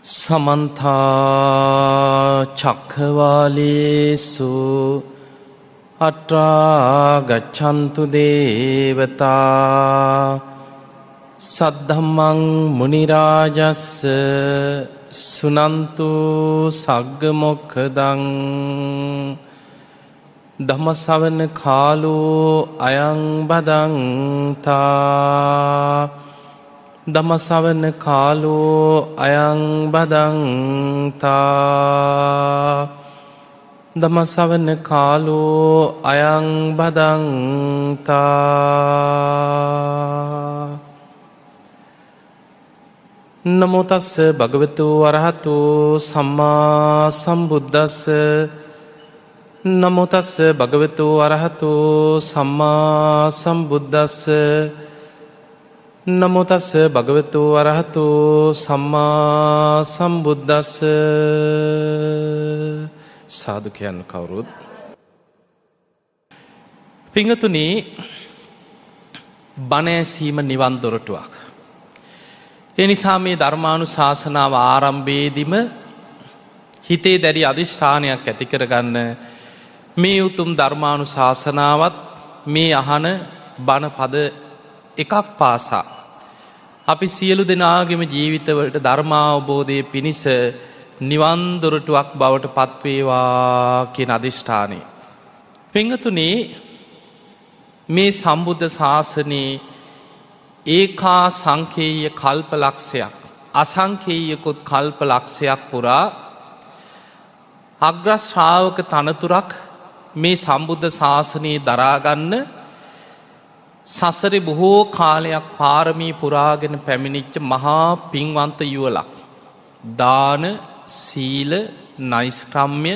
සමන්තා චක්ඛවාලේසු අත්‍රා ගච්ඡන්තු දේවතා සද්ධම්මං මුනි රාජස්ස සුනන්තු සග්ග මොක්ඛදං ධම්ම ශ්‍රවණ කාලෝ අයං බදන්තා ධම්ම ශ්‍රවණ කාලෝ අයං බදන්තා ධම්ම ශ්‍රවණ කාලෝ අයං බදන්තා නමෝ තස්ස භගවතු වරහතු සම්මා සම්බුද්දස්ස නමෝ තස්ස භගවතු වරහතු සම්මා සම්බුද්දස්ස නමෝ තස්ස භගවතු වරහතු සම්මා සම්බුද්දස්ස සාදු කියන්න කවුරුත් පිංගතුනි බණ ඇසීම නිවන් දොරටුවක්. ඒ නිසා මේ ධර්මානුශාසනාව ආරම්භයේදීම හිතේ දැඩි අධිෂ්ඨානයක් ඇති කරගන්න මේ උතුම් ධර්මානුශාසනාවත් මේ අහන බණ පද එකක් පාසා අපි සියලු දෙනාගේම ජීවිතවලට ධර්මාවබෝධය පිණිස නිවන් දොරටුවක් බවට පත්වේවා කියන අධිෂ්ඨානය. පිංගතුනි මේ සම්බුද්ධ ශාසනයේ ඒකා සංඛේය කල්ප ලක්ෂයක් අසංඛේයකුත් කල්ප ලක්ෂයක් පුරා අග්‍ර ශ්‍රාවක තනතුරක් මේ සම්බුද්ධ ශාසනයේ දරාගන්න සසරේ බොහෝ කාලයක් පාරමී පුරාගෙන පැමිණිච්ච මහා පින්වන්ත යුවලක්. දාන, සීල, නෛෂ්ක්‍රම්‍ය,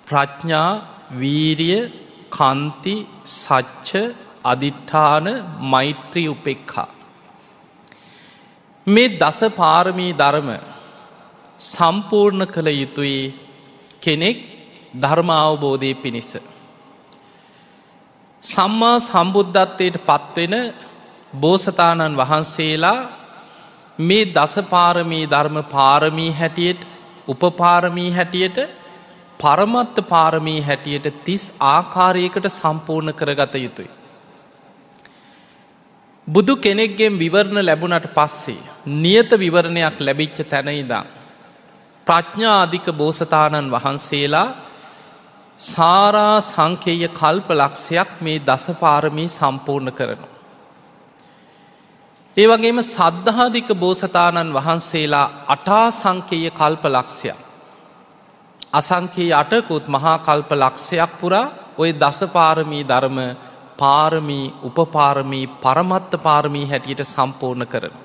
ප්‍රඥා, වීරිය, කන්ති, සච්ච, අදිඨාන, මෛත්‍රී, උපේක්ඛා. මේ දස පාරමී ධර්ම සම්පූර්ණ කළ යුතුයි කෙනෙක් ධර්ම අවබෝධය පිණිස. සම්මා සම්බුද්ධත්වයට පත්වෙන බෝසතාණන් වහන්සේලා මේ දස පාරමී ධර්ම පාරමී හැටියට, උපපාරමී හැටියට, පරමත්ත පාරමී හැටියට 30 ආකාරයකට සම්පූර්ණ කරගත යුතුයි. බුදු කෙනෙක්ගෙන් විවරණ ලැබුණට පස්සේ නියත විවරණයක් ලැබිච්ච තැන ඉඳන් ප්‍රඥා අධික බෝසතාණන් වහන්සේලා සාරා සංඛේය කල්ප ලක්ෂයක් මේ දස පාරමී සම්පූර්ණ කරනවා. ඒ වගේම සද්ධාධික බෝසතාණන් වහන්සේලා අටා සංඛේය කල්ප ලක්ෂයක් අසංඛේය අටකුත් මහා කල්ප ලක්ෂයක් පුරා ওই දස පාරමී ධර්ම පාරමී, උපපාරමී, පරමත්ත පාරමී හැටියට සම්පූර්ණ කරනවා.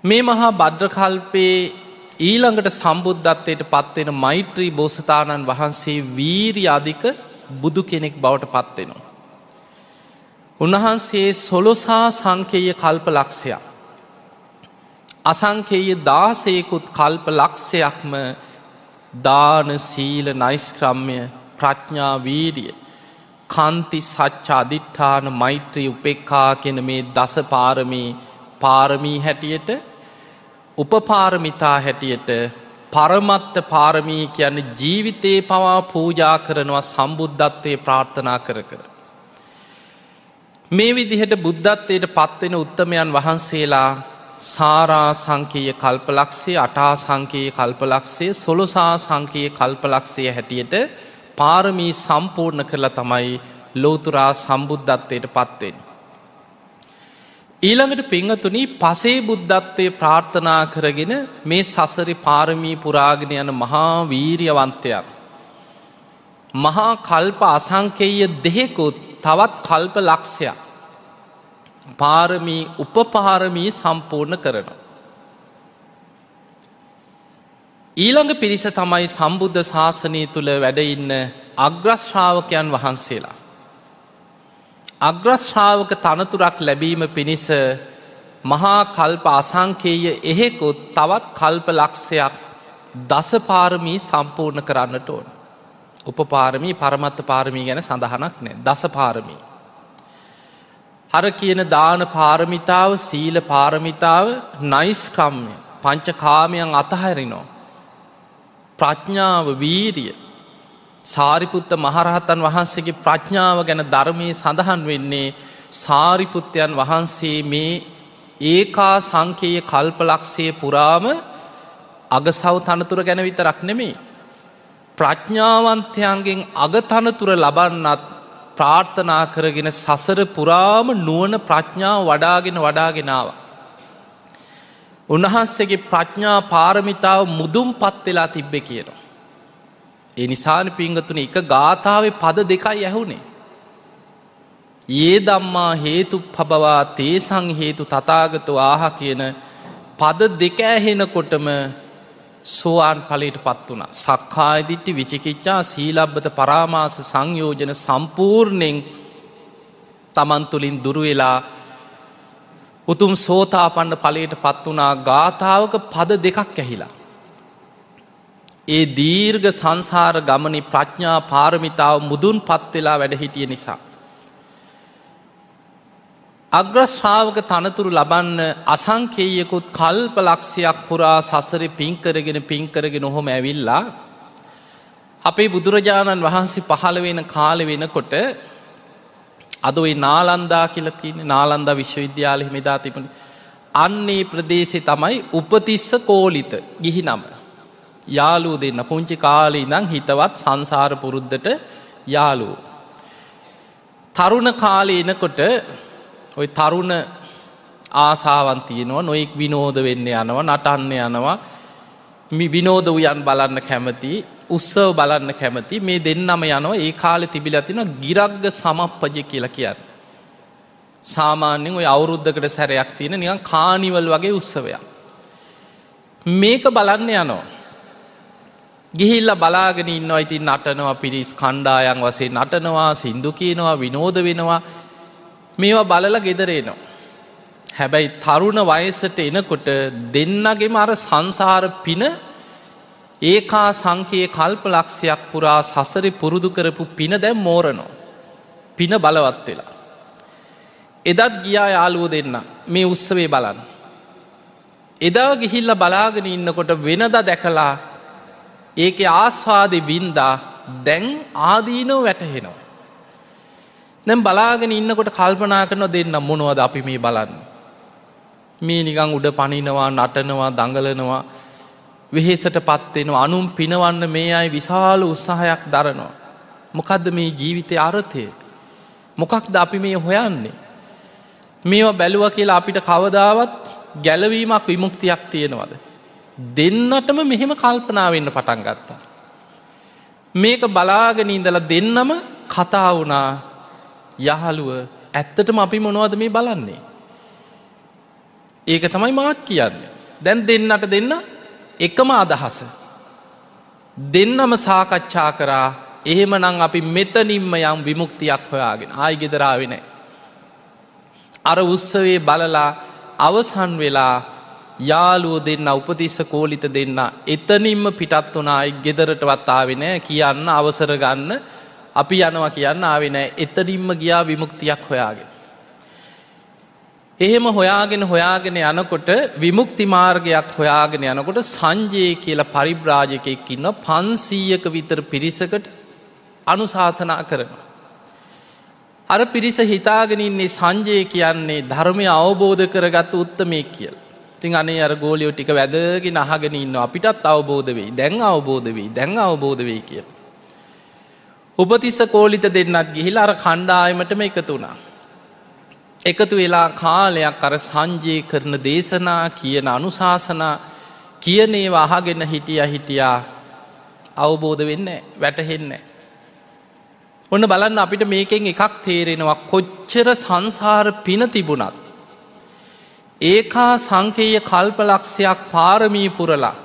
මේ මහා භද්‍ර කල්පේ ඊළඟට සම්බුද්ධත්වයට පත්වෙන මෛත්‍රී බෝසතාණන් වහන්සේ වීරිය අධික බුදු කෙනෙක් බවට පත්වෙනවා. උන්වහන්සේ 16 සංඛේය කල්ප ලක්ෂයක් අසංඛේය 16කුත් කල්ප ලක්ෂයක්ම දාන, සීල, නෛෂ්ක්‍රම්‍ය, ප්‍රඥා, වීරිය, කන්ති, සච්ච, අදිඨාන, මෛත්‍රී, උපේක්ඛා කියන මේ දස පාරමී හැටියට, උපපාරමිතා හැටියට, පරමත්ත පාරමී කියන්නේ ජීවිතේ පවා පූජා කරනවා සම්බුද්ධත්වයේ ප්‍රාර්ථනා කර කර. මේ විදිහට බුද්ධත්වයට පත්වෙන උත්තමයන් වහන්සේලා සාරා සංඛේය කල්පලක්ෂය, අටා සංඛේය කල්පලක්ෂය, 16 සංඛේය කල්පලක්ෂය හැටියට පාරමී සම්පූර්ණ කරලා තමයි ලෝතුරා සම්බුද්ධත්වයට පත්වෙන්නේ. ඊළඟට පිංගතුනි පසේ බුද්ධත්වයේ ප්‍රාර්ථනා කරගෙන මේ සසරේ පාරමී පුරාගෙන යන මහා වීරියවන්තයන් මහා කල්ප අසංඛේය දෙකකුත් තවත් කල්ප ලක්ෂයක් පාරමී, උපපාරමී සම්පූර්ණ කරනවා. ඊළඟ පිරිස තමයි සම්බුද්ධ ශාසනය තුල වැඩ ඉන්න අග්‍ර ශ්‍රාවකයන් වහන්සේලා. අග්‍ර ශ්‍රාවක තනතුරක් ලැබීම පිණිස මහා කල්ප අසංඛේය එහෙකුත් තවත් කල්ප ලක්ෂයක් දස පාරමී සම්පූර්ණ කරන්නට ඕන. උපපාරමී, පරමත්ත පාරමී ගැන සඳහනක් නැහැ. දස පාරමී. අර කියන දාන පාරමිතාව, සීල පාරමිතාව, නෛෂ්ක්‍රම්‍ය පංචකාමයන් අතහැරිනවා. ප්‍රඥාව, වීරිය, සාරිපුත්ත මහරහතන් වහන්සේගේ ප්‍රඥාව ගැන ධර්මයේ සඳහන් වෙන්නේ සාරිපුත්තයන් වහන්සේ මේ ඒකා සංකේය කල්පලක්ෂය පුරාම අගසව් තනතුර ගැන විතරක් නෙමෙයි, ප්‍රඥාවන්තයන්ගෙන් අගතනතුර ලබන්නත් ප්‍රාර්ථනා කරගෙන සසර පුරාම නුවණ ප්‍රඥාව වඩාගෙන ආවා. උන්වහන්සේගේ ප්‍රඥා පාරමිතාව මුදුන්පත් වෙලා තිබ්බේ කියනවා. ඒ නිසානේ පින්වතුනි එක ගාථාවේ පද දෙකයි ඇහුනේ. යේ ධම්මා හේතුප්පබවා තේසං හේතු තථාගතෝ ආහ කියන පද දෙක ඇහෙනකොටම සෝවාන් ඵලයට පත් වුණා. සක්කාය දිට්ඨි, විචිකිච්ඡා, සීලබ්බත පරාමාස සංයෝජන සම්පූර්ණයෙන් තමන් තුළින් දුරු වෙලා උතුම් සෝතාපන්න ඵලයට පත් වුණා. ගාථාවක පද දෙකක් ඇහිලා. ඒ දීර්ඝ සංසාර ගමනේ ප්‍රඥා පාරමිතාව මුදුන්පත් වෙලා වැඩ හිටිය නිසා. අග්‍ර ශ්‍රාවක තනතුරු ලබන්න අසංකේයකුත් කල්ප ලක්ෂයක් පුරා සසරේ පින් කරගෙන ඔහොම ඇවිල්ලා අපේ බුදුරජාණන් වහන්සේ පහළ වෙන කාලෙ වෙනකොට අද ওই නාලන්දා කියලා තියෙන නාලන්දා විශ්වවිද්‍යාලෙ මෙදා තිබුණේ අන්නේ ප්‍රදේශේ තමයි උපතිස්ස කෝලිත ගිහි නම. යාළුවෝ දෙන්න පුංචි කාලේ ඉඳන් හිතවත් සංසාර පුරුද්දට යාළුවෝ. තරුණ කාලේ එනකොට ඔය තරුණ ආසාවන් තියෙනවා, නොයෙක් විනෝද වෙන්න යනවා, නටන්න යනවා, විනෝද උයන් බලන්න කැමති, උත්සව බලන්න කැමති. මේ දෙන්නම යනවා. ඒ කාලේ තිබිලා තියෙන ගිරග්ග සමප්පජ කියලා කියන්නේ. සාමාන්‍යයෙන් ඔය අවුරුද්දකට සැරයක් තියෙන නිකන් කානිවල් වගේ උත්සවයක්. මේක බලන්න යනවා. ගිහිල්ලා බලාගෙන ඉන්නවා. ඉතින් නටනවා, පිරිස් කණ්ඩායම් වශයෙන් නටනවා, සින්දු කියනවා, විනෝද වෙනවා. මේවා බලලා ගෙදර එනවා. හැබැයි තරුණ වයසට එනකොට දෙන්නගෙම අර සංසාර පින ඒකා සංකේය කල්ප ලක්ෂයක් පුරා සසරේ පුරුදු කරපු පින දැන් මෝරනවා. පින බලවත් වෙලා. එදත් ගියා යාළුවෝ දෙන්න මේ උත්සවේ බලන්න. එදා ගිහිල්ලා බලාගෙන ඉන්නකොට වෙනදා දැකලා ඒකේ ආස්වාදෙ වින්දා දැන් ආදීනව වැටහෙනවා. දැන් බලාගෙන ඉන්නකොට කල්පනා කරනවා දෙන්න මොනවද අපි මේ බලන්නේ. මේ නිකන් උඩ පනිනවා, නටනවා, දඟලනවා, වෙහෙසටපත් වෙනවා, අනුන් පිනවන්න මේ අය විශාල උත්සාහයක් දරනවා. මොකද්ද මේ ජීවිතයේ අර්ථය? මොකක්ද අපි මේ හොයන්නේ? මේවා බැලුවා කියලා අපිට කවදාවත් ගැලවීමක්, විමුක්තියක් තියෙනවද? දෙන්නටම මෙහෙම කල්පනා වෙන්න පටන් ගත්තා. මේක බලාගෙන ඉඳලා දෙන්නම කතා වුණා. යහළුව ඇත්තටම අපි මොනවද මේ බලන්නේ? ඒක තමයි මාත් කියන්නේ. දැන් දෙන්නට දෙන්න එකම අදහස. දෙන්නම සාකච්ඡා කරා. එහෙමනම් අපි මෙතනින්ම යම් විමුක්තියක් හොයාගෙන ආයි ගෙදර ආවේ නැහැ. අර උත්සවේ බලලා අවසන් වෙලා යාළුවෝ දෙන්න උපතිස්ස කෝලිත දෙන්න එතනින්ම පිටත් වුණා. ආයි ගෙදරටවත් ආවේ නැහැ. කියන්න අවසර ගන්න අපි යනවා කියන්න ආවේ නැහැ. එතනින්ම ගියා විමුක්තියක් හොයාගෙන. එහෙම හොයාගෙන යනකොට විමුක්ති මාර්ගයක් හොයාගෙන යනකොට සංජය කියලා පරිබ්‍රාජකෙක් ඉන්නවා. 500ක විතර පිරිසකට අනුශාසනා කරනවා. අර පිරිස හිතාගෙන ඉන්නේ සංජය කියන්නේ ධර්මය අවබෝධ කරගත්තු උත්තමයෙක් කියලා. ඉතින් අනේ අර ගෝලියෝ ටික වැදගෙන අහගෙන ඉන්නවා. අපිටත් අවබෝධ වෙයි. දැන් අවබෝධ වෙයි කියලා. උපතිස්ස කෝලිත දෙන්නත් ගිහිලා අර කණ්ඩායමටම එකතු වුණා. එකතු වෙලා කාලයක් අර සංජය කරන දේශනා, කියන අනුශාසනා, කියන ඒවා අහගෙන හිටියා අවබෝධ වෙන්නේ නැහැ, වැටහෙන්නේ නැහැ. ඔන්න බලන්න අපිට මේකෙන් එකක් තේරෙනවා. කොච්චර සංසාර පින තිබුණත් ඒකා සංකේය කල්පලක්ෂයක් පාරමී පුරලා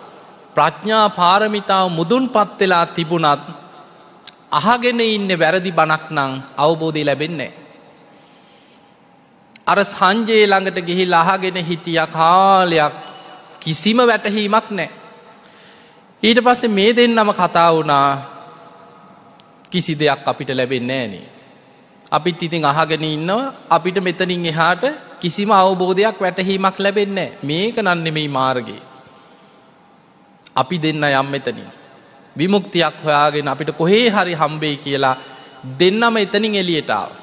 ප්‍රඥා පාරමිතාව මුදුන්පත් වෙලා තිබුණත් අහගෙන ඉන්න වැරදි බණක් නම් අවබෝධය ලැබෙන්නේ නැහැ. අර සංජය ළඟට ගිහිල්ලා අහගෙන හිටියා කාලයක්, කිසිම වැටහීමක් නැහැ. ඊට පස්සේ මේ දෙන්නම කතා වුණා. කිසි දෙයක් අපිට ලැබෙන්නේ නැහැ නේ. අපිත් ඉතින් අහගෙන ඉන්නවා අපිට මෙතනින් එහාට කිසිම අවබෝධයක් වැටහීමක් ලැබෙන්නේ මේක නම් නෙමෙයි මාර්ගය. අපි දෙන්න යම් මෙතනින් විමුක්තියක් හොයාගෙන අපිට කොහේ හරි හම්බෙයි කියලා දෙන්නම එතනින් එළියට ආවා.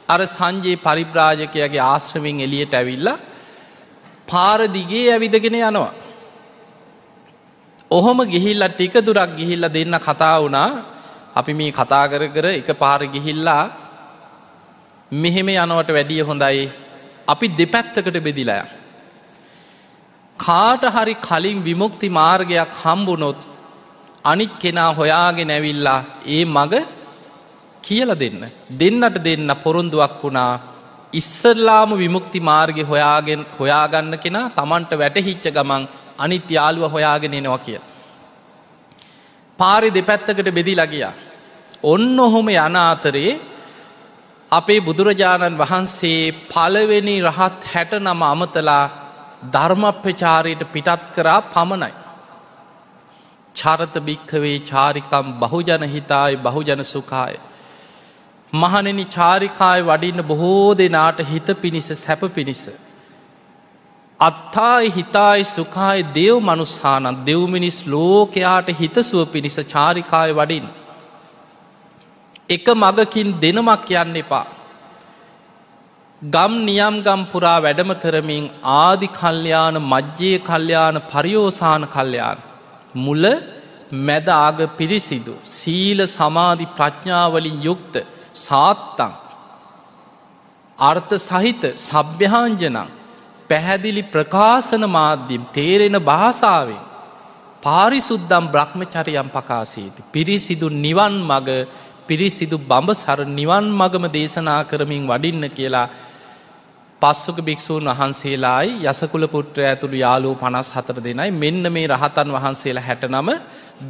අර සංජේ පරිබ්‍රාජකයාගේ ආශ්‍රමයෙන් එළියට ඇවිල්ලා පාර දිගේ ඇවිදගෙන යනවා. ඔහොම ගිහිල්ලා ටික දුරක් ගිහිල්ලා දෙන්න කතා වුණා. අපි මේ කතා කර කර එක පාර ගිහිල්ලා මෙහෙම යනවට වැඩිය හොඳයි අපි දෙපැත්තකට බෙදිලා යමු. කාට හරි කලින් විමුක්ති මාර්ගයක් හම්බුනොත් අනිත් කෙනා හොයාගෙන ඇවිල්ලා ඒ මග කියලා දෙන්නට දෙන්න පොරොන්දුවක් වුණා. ඉස්සල්ලාම විමුක්ති මාර්ගය හොයාගන්න කෙනා තමන්ට වැටහිච්ච ගමන් අනිත් යාළුව හොයාගෙන එනවා කිය. පාරි දෙපැත්තකට බෙදිලා ගියා. ඔන්න ඔහොම යන අතරේ අපේ බුදුරජාණන් වහන්සේ පළවෙනි රහත් 69 අමතලා ධර්මප්‍රචාරයට පිටත් කරා පමණයි. චරත භික්ඛවේ චාරිකම් බහුජන හිතාය බහුජන සුඛාය. මහණෙනි චාරිකාය වඩින්න බොහෝ දෙනාට හිත පිණිස සැප පිණිස. අත්තායි හිතායි සුඛාය දේව මනුස්සානන් දෙව් මිනිස් ලෝකයාට හිතසුව පිණිස චාරිකාය වඩින්. එක මගකින් දෙනමක් යන්න එපා. ගම් නියම් ගම් පුරා වැඩම කරමින් ආදි කල්යාණ මජ්ජේ කල්යාණ පරියෝසාන කල්යාණ මුල මැද ආග පිරිසිදු සීල සමාධි ප්‍රඥාවලින් යුක්ත සාත්තං අර්ථ සහිත සභ්‍යහාංජනං පැහැදිලි ප්‍රකාශන මාධ්‍යම් තේරෙන භාෂාවෙන් පාරිසුද්දම් බ්‍රහ්මචරියම් පකාසීති. පිරිසිදු නිවන් මග පිරිසිදු බඹසර නිවන් මගම දේශනා කරමින් වඩින්න කියලා පස්වක භික්‍ෂූන් වහන්සේලායි යසකුල පුත්‍රය ඇතුළු යාලූ 54 දෙනයි මෙන්න මේ රහතන් වහන්සේලා 69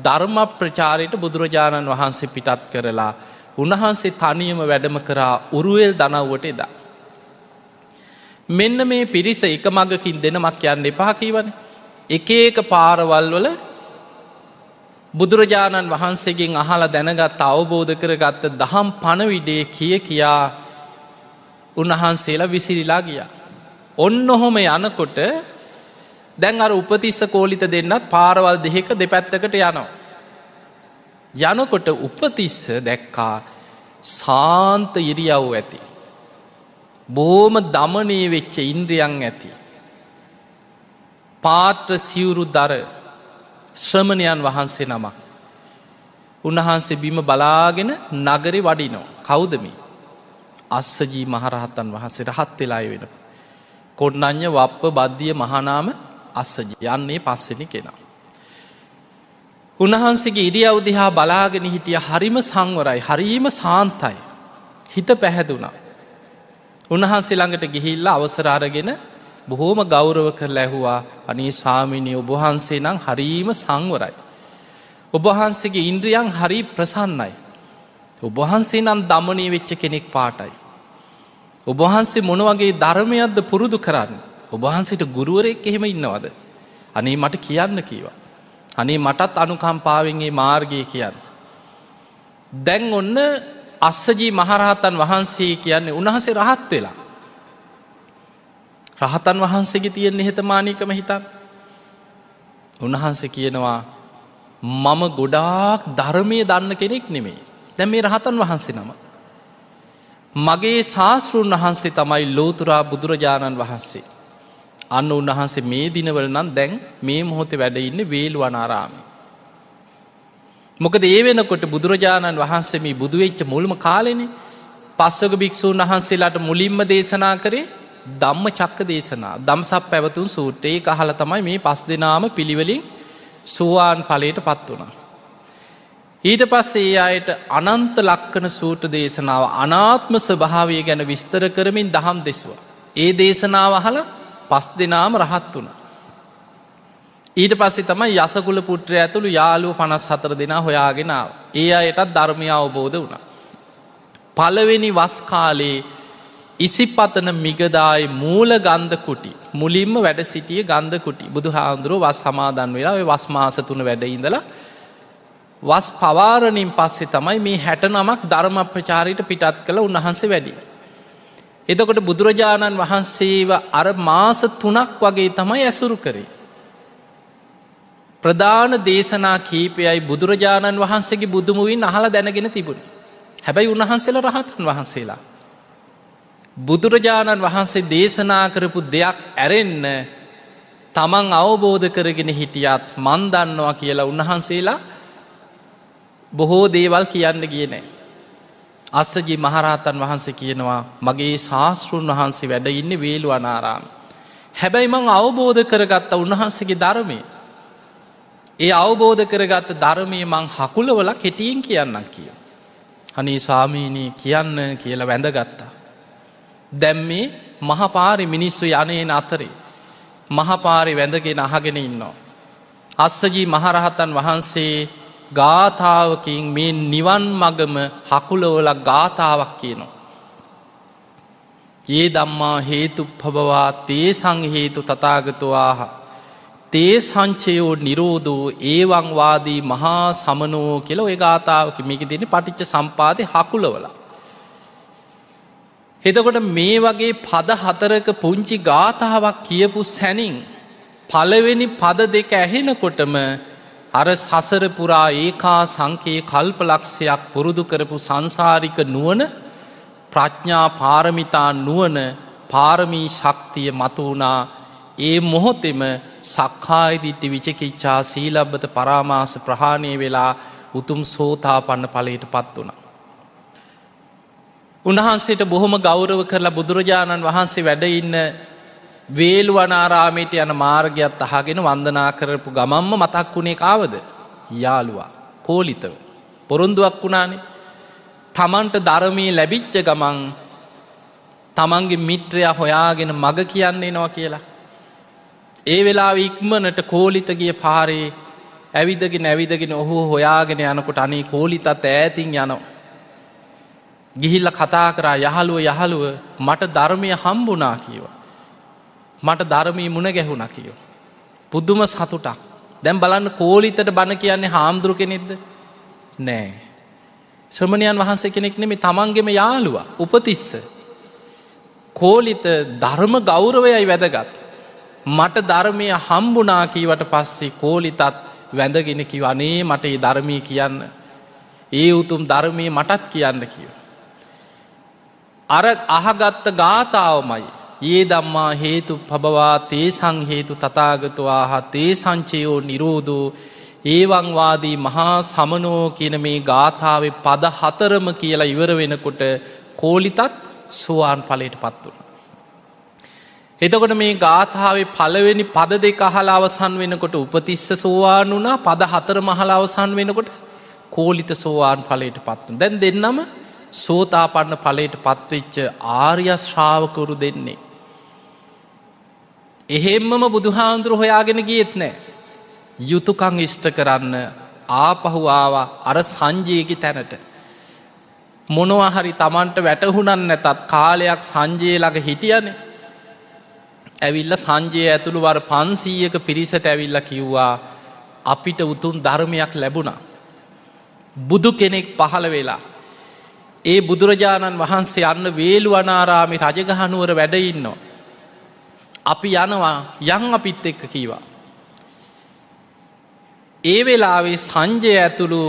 ධර්ම ප්‍රචාරයට බුදුරජාණන් වහන්සේ පිටත් කරලා උන්වහන්සේ තනියම වැඩම කරා උරුවෙල් දනව්වට එදා. මෙන්න මේ පිරිස එක මගකින් දෙනමක් යන්න එපා කීවනේ. එක එක පාරවල් වල බුදුරජාණන් වහන්සේගෙන් අහලා දැනගත් අවබෝධ කරගත්ත දහම් පණවිඩේ කියා උන්වහන්සේලා විසිරිලා ගියා. ඔන්න ඔහොම යනකොට දැන් අර උපතිස්ස කෝලිත දෙන්නත් පාරවල් දෙක දෙපැත්තකට යනවා. යනකොට උපතිස්ස දැක්කා සාන්ත ඉරියව් ඇති. බොහොම දමනය වෙච්ච ඉන්ද්‍රියන් ඇති. පාත්‍ර සිවුරු දර ශ්‍රමණයන් වහන්සේ නමක්. උන්වහන්සේ බිම බලාගෙන නගරේ වඩිනවා. කවුද මේ? අස්සජී මහරහතන් වහන්සේ රහත් වෙලා වෙන. කොණ්ණඤ්ඤ වප්ප බද්දිය මහානාම අස්සජී යන්නේ පස්වෙනි කෙනා. උන්වහන්සේගේ ඉරියව් දිහා බලාගෙන හිටිය හරිම සංවරයි, හරිම සාන්තයි. හිත පැහැදුනා. උන්වහන්සේ ළඟට ගිහිල්ලා අවසර අරගෙන බොහෝම ගෞරව කරලා ඇහුවා අනේ ස්වාමීනි ඔබ වහන්සේ නම් හරිම සංවරයි. ඔබ වහන්සේගේ ඉන්ද්‍රියන් හරි ප්‍රසන්නයි. ඔබ වහන්සේ නම් දමනය වෙච්ච කෙනෙක් පාටයි. ඔබ වහන්සේ මොන වගේ ධර්මයක්ද පුරුදු කරන්නේ? ඔබ වහන්සේට ගුරුවරයෙක් එහෙම ඉන්නවද? අනේ මට කියන්න කීවා. අනේ මටත් අනුකම්පාවෙන් මේ මාර්ගය කියන්න. දැන් ඔන්න අස්සජී මහරහතන් වහන්සේ කියන්නේ උන්වහන්සේ රහත් වෙලා. රහතන් වහන්සේගේ තියෙන නිහතමානීකම හිතන්න. උන්වහන්සේ කියනවා මම ගොඩාක් ධර්මයේ දන්න කෙනෙක් නෙමෙයි. දැන් මේ රහතන් වහන්සේ නම. මගේ ශාස්ත්‍රූන් වහන්සේ තමයි ලෝතුරා බුදුරජාණන් වහන්සේ. අන්න උන්වහන්සේ මේ දිනවල නම් දැන් මේ මොහොතේ වැඩ ඉන්නේ වේළුවනාරාමේ. මොකද ඒ වෙනකොට බුදුරජාණන් වහන්සේ මේ බුදු වෙච්ච මුල්ම කාලෙනේ පස්වක භික්ෂූන් වහන්සේලාට මුලින්ම දේශනා කරේ ධම්මචක්ක දේශනා. ධම්සප් පැවතුම් සූත්‍රය. ඒක අහලා තමයි මේ 5 දෙනාම පිළිවෙලින් සෝවාන් ඵලයට පත් වුණා. ඊට පස්සේ ඒ ආයත අනන්ත ලක්ෂණ සූත්‍ර දේශනාව අනාත්ම ස්වභාවය ගැන විස්තර කරමින් දහම් දෙසුවා. ඒ දේශනාව අහලා 5 දෙනාම රහත් වුණා. ඊට පස්සේ තමයි යසකුල පුත්‍රය ඇතුළු යාළුවෝ 54 දෙනා හොයාගෙන ආවා. ඒ අයටත් ධර්මය අවබෝධ වුණා. පළවෙනි වස් කාලේ ඉසිපතන මිගදායි මූල ගන්ධ කුටි මුලින්ම වැඩ සිටියේ ගන්ධ කුටි. බුදුහාඳුරෝ වස් සමාදන් වෙලා ඔය වස් මාස 3 වැඩ ඉඳලා වස් පවාරණින් පස්සේ තමයි මේ 69ක් ධර්ම ප්‍රචාරයට පිටත් කළ උන්වහන්සේ වැඩි. එතකොට බුදුරජාණන් වහන්සේව අර මාස 3ක් වගේ තමයි ඇසුරු කරේ. ප්‍රධාන දේශනා කීපයයි බුදුරජාණන් වහන්සේගේ බුදුමුවින් අහලා දැනගෙන තිබුණේ. හැබැයි උන්වහන්සේලා රහතන් වහන්සේලා. බුදුරජාණන් වහන්සේ දේශනා කරපු දෙයක් ඇරෙන්න තමන් අවබෝධ කරගෙන හිටියත් මන් දන්නවා කියලා උන්වහන්සේලා බොහෝ දේවල් කියන්න ගියේ නැහැ. අස්සජී මහරහතන් වහන්සේ කියනවා මගේ ශාස්ත්‍රුන් වහන්සේ වැඩ ඉන්නේ වේළුවනාරාමේ. හැබැයි මං අවබෝධ කරගත්ත උන්වහන්සේගේ ධර්මය. ඒ අවබෝධ කරගත්ත ධර්මයේ මං හකුලවල කෙටියෙන් කියන්නම් කියලා. අනේ ස්වාමීනි කියන්න කියලා වැඳගත්තා. දැන් මේ මහපාරේ මිනිස්සු යන්නේන අතරේ මහපාරේ වැඳගෙන අහගෙන ඉන්නවා. අස්සජී මහරහතන් වහන්සේ ගාථාවකින් මේ නිවන් මගම හකුලවල ගාථාවක් කියනවා. ඒ ධම්මා හේතුප්පබවා තේසං හේතු තථාගතෝ ආහ තේ සංචයෝ නිරෝධෝ ඒවං වාදී මහා සමනෝ කියලා ওই ගාථාවක මේකේ තියෙන පටිච්ච සම්පාදේ හකුලවල. එතකොට මේ වගේ පද 4ක පුංචි ගාථාවක් කියපු සැනින් පළවෙනි පද දෙක ඇහෙනකොටම අර සසර පුරා ඒකා සංකේ කල්පලක්ෂයක් පුරුදු කරපු සංසාරික නුවණ ප්‍රඥා පාරමිතා නුවණ පාරමී ශක්තිය මතුවුණා. ඒ මොහොතෙම සක්කාය දිට්ඨි විචිකිච්ඡා සීලබ්බත පරාමාස ප්‍රහාණය වෙලා උතුම් සෝතාපන්න ඵලයට පත් වුණා. උන්වහන්සේට බොහොම ගෞරව කරලා බුදුරජාණන් වහන්සේ වැඩ ඉන්න වේළුවනාරාමයට යන මාර්ගයත් අහගෙන වන්දනා කරපු ගමම්ම මතක් වුණේ කාවද? යාළුවා කෝලිතව. පොරොන්දුවක් වුණානේ. තමන්ට ධර්මයේ ලැබිච්ච ගමන් තමන්ගේ මිත්‍රයා හොයාගෙන මග කියන්නේ එනවා කියලා. ඒ වෙලාවේ ඉක්මනට කෝලිත ගිය පාරේ ඇවිදගෙන ඔහු හොයාගෙන යනකොට අනේ කෝලිතත් ඈතින් යනවා. ගිහිල්ලා කතා කරා යහළුව මට ධර්මය හම්බුණා කිව්වා. මට ධර්මයේ මුණ ගැහුණා කිව්වා. පුදුම සතුටක්. දැන් බලන්න කෝලිතට බණ කියන්නේ හාමුදුරු කෙනෙක්ද? නෑ. ශ්‍රමණයන් වහන්සේ කෙනෙක් නෙමෙයි තමන්ගේම යාළුවා උපතිස්ස. කෝලිත ධර්ම ගෞරවයයි වැදගත්. මට ධර්මය හම්බුණා කීවට පස්සේ කෝලිතත් වැඳගෙන කිව්වා අනේ මට මේ ධර්මයේ කියන්න. ඒ උතුම් ධර්මයේ මටත් කියන්න කිව්වා. අර අහගත්ත ගාථාවමයි යේ ධම්මා හේතුප්පබවා තේසං හේතු තථාගතෝ ආහ තේ සංචයෝ නිරෝධෝ ඒවං වාදී මහා සමනෝ කියන මේ ගාථාවේ පද 4ම කියලා ඉවර වෙනකොට කෝලිතත් සෝවාන් ඵලයට පත් වුණා. එතකොට මේ ගාථාවේ පළවෙනි පද දෙක අහලා අවසන් වෙනකොට උපතිස්ස සෝවාන් වුණා. පද 4ම අහලා අවසන් වෙනකොට කෝලිත සෝවාන් ඵලයට පත් වුණා. දැන් දෙන්නම සෝතාපන්න ඵලයට පත්වෙච්ච ආර්ය ශ්‍රාවකවරු දෙන්නේ. එහෙම්මම බුදුහාමුදුරු හොයාගෙන ගියෙත් නෑ. යුතුයකම් ඉෂ්ට කරන්න ආපහු ආවා අර සංජයගේ තැනට. මොනවා හරි Tamanට වැටහුණන් නැතත් කාලයක් සංජය ළඟ හිටියනේ. ඇවිල්ලා සංජය ඇතුළු වර 500ක පිරිසට ඇවිල්ලා කිව්වා අපිට උතුම් ධර්මයක් ලැබුණා. බුදු කෙනෙක් පහළ වෙලා ඒ බුදුරජාණන් වහන්සේ යන්න වේළුවනාරාමේ රජගහනුවර වැඩ ඉන්නවා. අපි යනවා යන් අපිත් එක්ක කීවා. ඒ වෙලාවේ සංජය ඇතුළු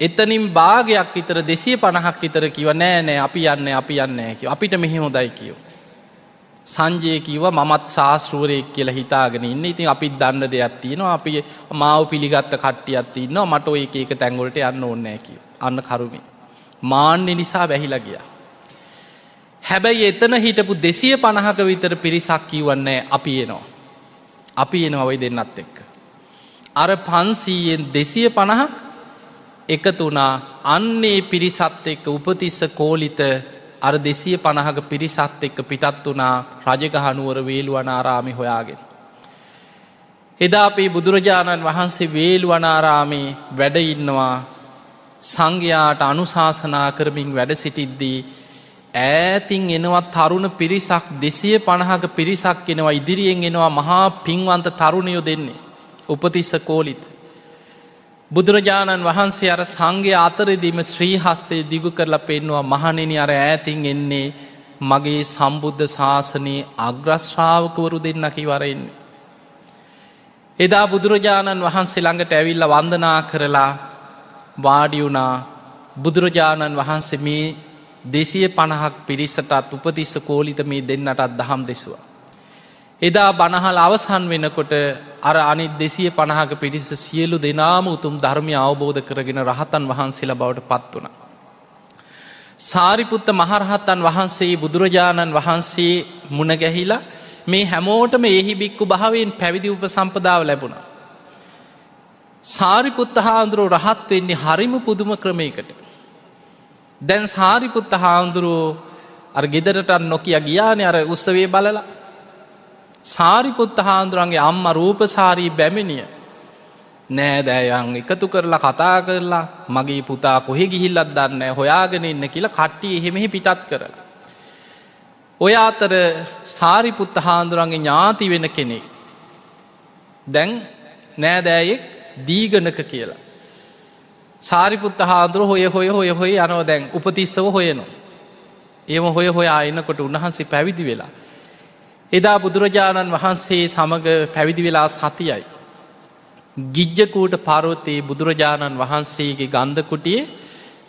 එතනින් භාගයක් විතර 250ක් විතර කිව්වා නෑ අපි යන්නේ කිව්වා. අපිට මෙහෙ හොඳයි කිව්වා. සංජය කිව්වා මමත් ශාස්ත්‍රවරයෙක් කියලා හිතාගෙන ඉන්නේ. ඉතින් අපිත් දන්න දෙයක් තියෙනවා. අපි මාව පිළිගත්ත කට්ටියක් ඉන්නවා. මට ඔය එක තැන් වලට යන්න ඕනේ නෑ කිව්වා. අන්න කරුමේ. මාන්නේ නිසා වැහිලා ගියා. හැබැයි එතන හිටපු 250ක විතර පිරිසක් කිව්වන්නේ අපි එනවා ওই දෙන්නත් එක්ක. අර 500න් 250ක් එකතු වුණා. අන්නේ පිරිසත් එක්ක උපතිස්ස කෝලිත අර 250ක පිරිසත් එක්ක පිටත් වුණා රජගහනුවර වේළුවනාරාමේ හොයාගෙන. එදා අපේ බුදුරජාණන් වහන්සේ වේළුවනාරාමේ වැඩ ඉන්නවා. සංඝයාට අනුශාසනා කරමින් වැඩ සිටිද්දී ඈතින් එනවා තරුණ පිරිසක් 250ක පිරිසක් එනවා. ඉදිරියෙන් එනවා මහා පින්වන්ත තරුණයෝ දෙන්නේ උපතිස්ස කෝලිත. බුදුරජාණන් වහන්සේ අර සංඝයා අතරදීම ශ්‍රී හස්තය දිගු කරලා පෙන්නවා මහණෙනි අර ඈතින් එන්නේ මගේ සම්බුද්ධ ශාසනයේ අග්‍රශ්‍රාවකවරු දෙන්න කිවරෙන්නේ. එදා බුදුරජාණන් වහන්සේ ළඟට ඇවිල්ලා වන්දනා කරලා වාඩි වුණා. බුදුරජාණන් වහන්සේ මේ 250ක් පිරිසටත් උපතිස්ස කෝලිත මේ දෙන්නටත් දහම් දෙසුවා. එදා බණහල අවසන් වෙනකොට අර අනිත් 250ක පිරිස සියලු දෙනාම උතුම් ධර්මය අවබෝධ කරගෙන රහතන් වහන්සේලා බවට පත් වුණා. සාරිපුත්ත මහරහතන් වහන්සේ බුදුරජාණන් වහන්සේ මුණ ගැහිලා මේ හැමෝටම එහි බික්කු භාවයෙන් පැවිදි උපසම්පදාව ලැබුණා. සාරිපුත්ත හාමුදුරුවෝ රහත් වෙන්නේ හරිම පුදුම ක්‍රමයකට. දැන් සාරිපුත්ත හාමුදුරුවෝ අර ගෙදරට නොකිය ගියානේ අර උත්සවයේ බලලා. සාරිපුත්ත හාමුදුරන්ගේ අම්මා රූපසාරී බැමිණිය නෑදෑයන් එකතු කරලා කතා කරලා මගේ පුතා කොහෙ ගිහිල්ලත් දන්නේ නැහැ හොයාගෙන ඉන්න කියලා කට්ටිය එහෙ මෙහෙ පිටත් කරලා. ඔය අතර සාරිපුත්ත හාමුදුරන්ගේ ඥාති වෙන කෙනෙක් දැන් නෑදෑයෙක් දීගණක කියලා. සාරිපුත්ත හාමුදුරුවෝ හොය යනවා දැන් උපතිස්සව හොයනවා. එහෙම හොයා එනකොට උන්වහන්සේ පැවිදි වෙලා. එදා බුදුරජාණන් වහන්සේ සමග පැවිදි වෙලා සතියයි. ගිජ්ජකූට පර්වතයේ බුදුරජාණන් වහන්සේගේ ගන්ධ කුටියේ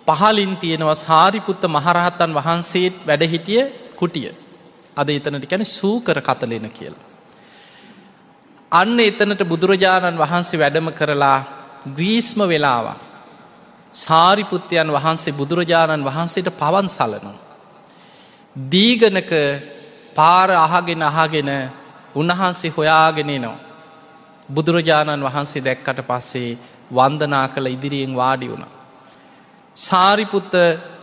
පහලින් තියෙනවා සාරිපුත්ත මහරහතන් වහන්සේත් වැඩ සිටිය කුටිය. අද එතනට කියන්නේ සූකර කතලෙන කියලා. අන්න එතනට බුදුරජාණන් වහන්සේ වැඩම කරලා ග්‍රීස්ම වෙලාව සාරිපුත්තයන් වහන්සේ බුදුරජාණන් වහන්සේට පවන් සලනවා. දීගණක පාර අහගෙන උන්වහන්සේ හොයාගෙන එනවා. බුදුරජාණන් වහන්සේ දැක්කට පස්සේ වන්දනා කළ ඉදිරියෙන් වාඩි වුණා. සාරිපුත්ත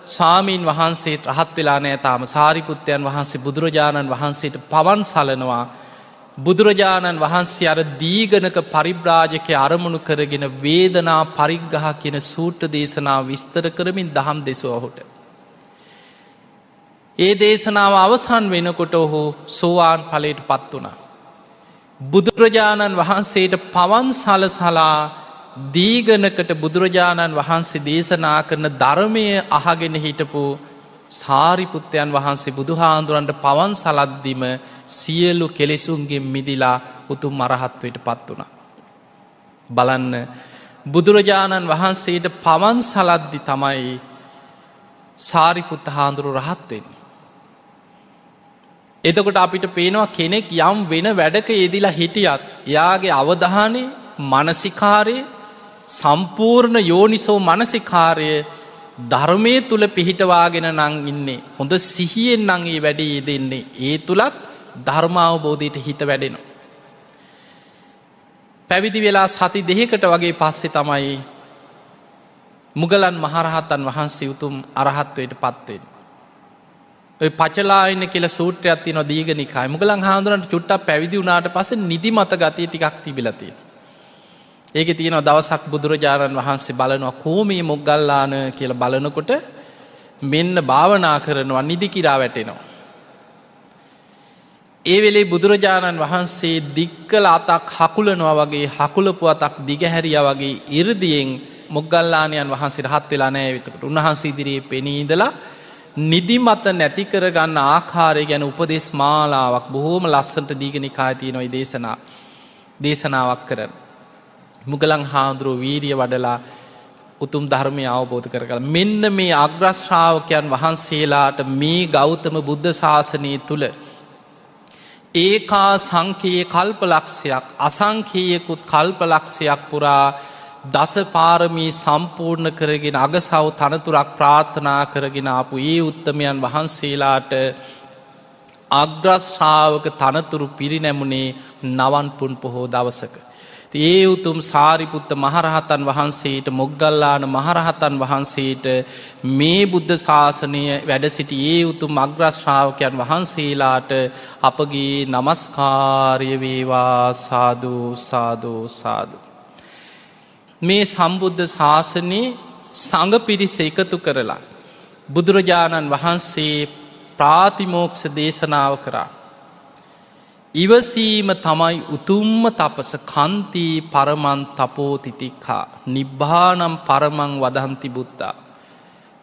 ස්වාමීන් වහන්සේ රහත් වෙලා නෑ තාම. සාරිපුත්තයන් වහන්සේ බුදුරජාණන් වහන්සේට පවන් සලනවා. බුදුරජාණන් වහන්සේ අර දීගණක පරිබ්‍රාජකය අරමුණු කරගෙන වේදනා පරිග්‍රහ කියන සූත්‍ර දේශනාව විස්තර කරමින් දහම් දෙසුවා ඔහුට. ඒ දේශනාව අවසන් වෙනකොට ඔහු සෝවාන් ඵලයට පත් වුණා. බුදුරජාණන් වහන්සේට පවන් සලසලා දීගණකට බුදුරජාණන් වහන්සේ දේශනා කරන ධර්මය අහගෙන හිටපු සාරිපුත්තයන් වහන්සේ බුදුහාඳුරන්ට පවන් සලද්දිම සියලු කෙලෙසුන්ගෙන් මිදිලා උතුම් අරහත්වයට පත් වුණා. බලන්න බුදුරජාණන් වහන්සේට පවන් සලද්දි තමයි සාරිපුත්ත හාමුදුරුවෝ රහත් වෙන්නේ. එතකොට අපිට පේනවා කෙනෙක් යම් වෙන වැඩක යෙදිලා හිටියත් එයාගේ අවධානය මානසිකාරය සම්පූර්ණ යෝනිසෝ මානසිකාරය ධර්මයේ තුල පිහිටවාගෙන නම් ඉන්නේ. හොඳ සිහියෙන් නම් මේ වැඩේ යෙදෙන්නේ. ඒ තුලත් ධර්ම අවබෝධයට හිත වැඩෙනවා. පැවිදි වෙලා සති දෙකකට වගේ පස්සේ තමයි මුගලන් මහරහතන් වහන්සේ උතුම් අරහත්වයට පත් වෙන්නේ. ඔය පචලායන කියලා සූත්‍රයක් තියෙනවා දීඝනිකායේ. මුගලන් හාමුදුරන්ට චුට්ටක් පැවිදි වුණාට පස්සේ නිදිමත ගතිය ටිකක් තිබිලා තියෙනවා. ඒකේ තියෙනවා දවසක් බුදුරජාණන් වහන්සේ බලනවා කොමේ මොග්ගල්ලාන කියලා බලනකොට මෙන්න භාවනා කරනවා නිදි කිරා වැටෙනවා. ඒ වෙලේ බුදුරජාණන් වහන්සේ දික්කල අතක් හකුලනවා වගේ හකුලපු අතක් දිගහැරියා වගේ 이르දියෙන් මොග්ගල්ලාණන් වහන්සේ රහත් වෙලා නැහැ. ඒකට උන්වහන්සේ ඉදිරියේ පෙනී ඉඳලා නිදිමත නැති කරගන්න ආකාරය ගැන උපදේශ මාලාවක් බොහෝම ලස්සනට දීඝනිකායේ තියෙන ওই දේශනාවක් කරන. මුගලන් හාමුදුරුවෝ වීරිය වඩලා උතුම් ධර්මය අවබෝධ කරගන්න. මෙන්න මේ අග්‍ර ශ්‍රාවකයන් වහන්සේලාට මේ ගෞතම බුද්ධ ශාසනය තුල ඒකා සංඛ්‍යේ කල්පලක්ෂයක් අසංඛ්‍යයකුත් කල්පලක්ෂයක් පුරා දස පාරමී සම්පූර්ණ කරගෙන අගසව් තනතුරක් ප්‍රාර්ථනා කරගෙන ආපු ඒ උත්තමයන් වහන්සේලාට අග්‍ර ශ්‍රාවක තනතුරු පිරිනැමුනේ නවන් පුන් පොහෝ දවසක. ඒ උතුම් සාරිපුත්ත මහරහතන් වහන්සේට මොග්ගල්ලාන මහරහතන් වහන්සේට මේ බුද්ධ ශාසනය වැඩ සිටි ඒ උතුම් අග්‍ර ශ්‍රාවකයන් වහන්සේලාට අපගේ නමස්කාරය වේවා. සාදු සාදු සාදු. මේ සම්බුද්ධ ශාසනයේ සංඝ පිරිස එකතු කරලා බුදුරජාණන් වහන්සේ ප්‍රාතිමෝක්ෂ දේශනාව කරා. ඉවසීම තමයි උතුම්ම තපස කන්ති පරමන් තපෝතිතික්හා නිබ්භානම් පරමං වදහන්ති බුද්ධා.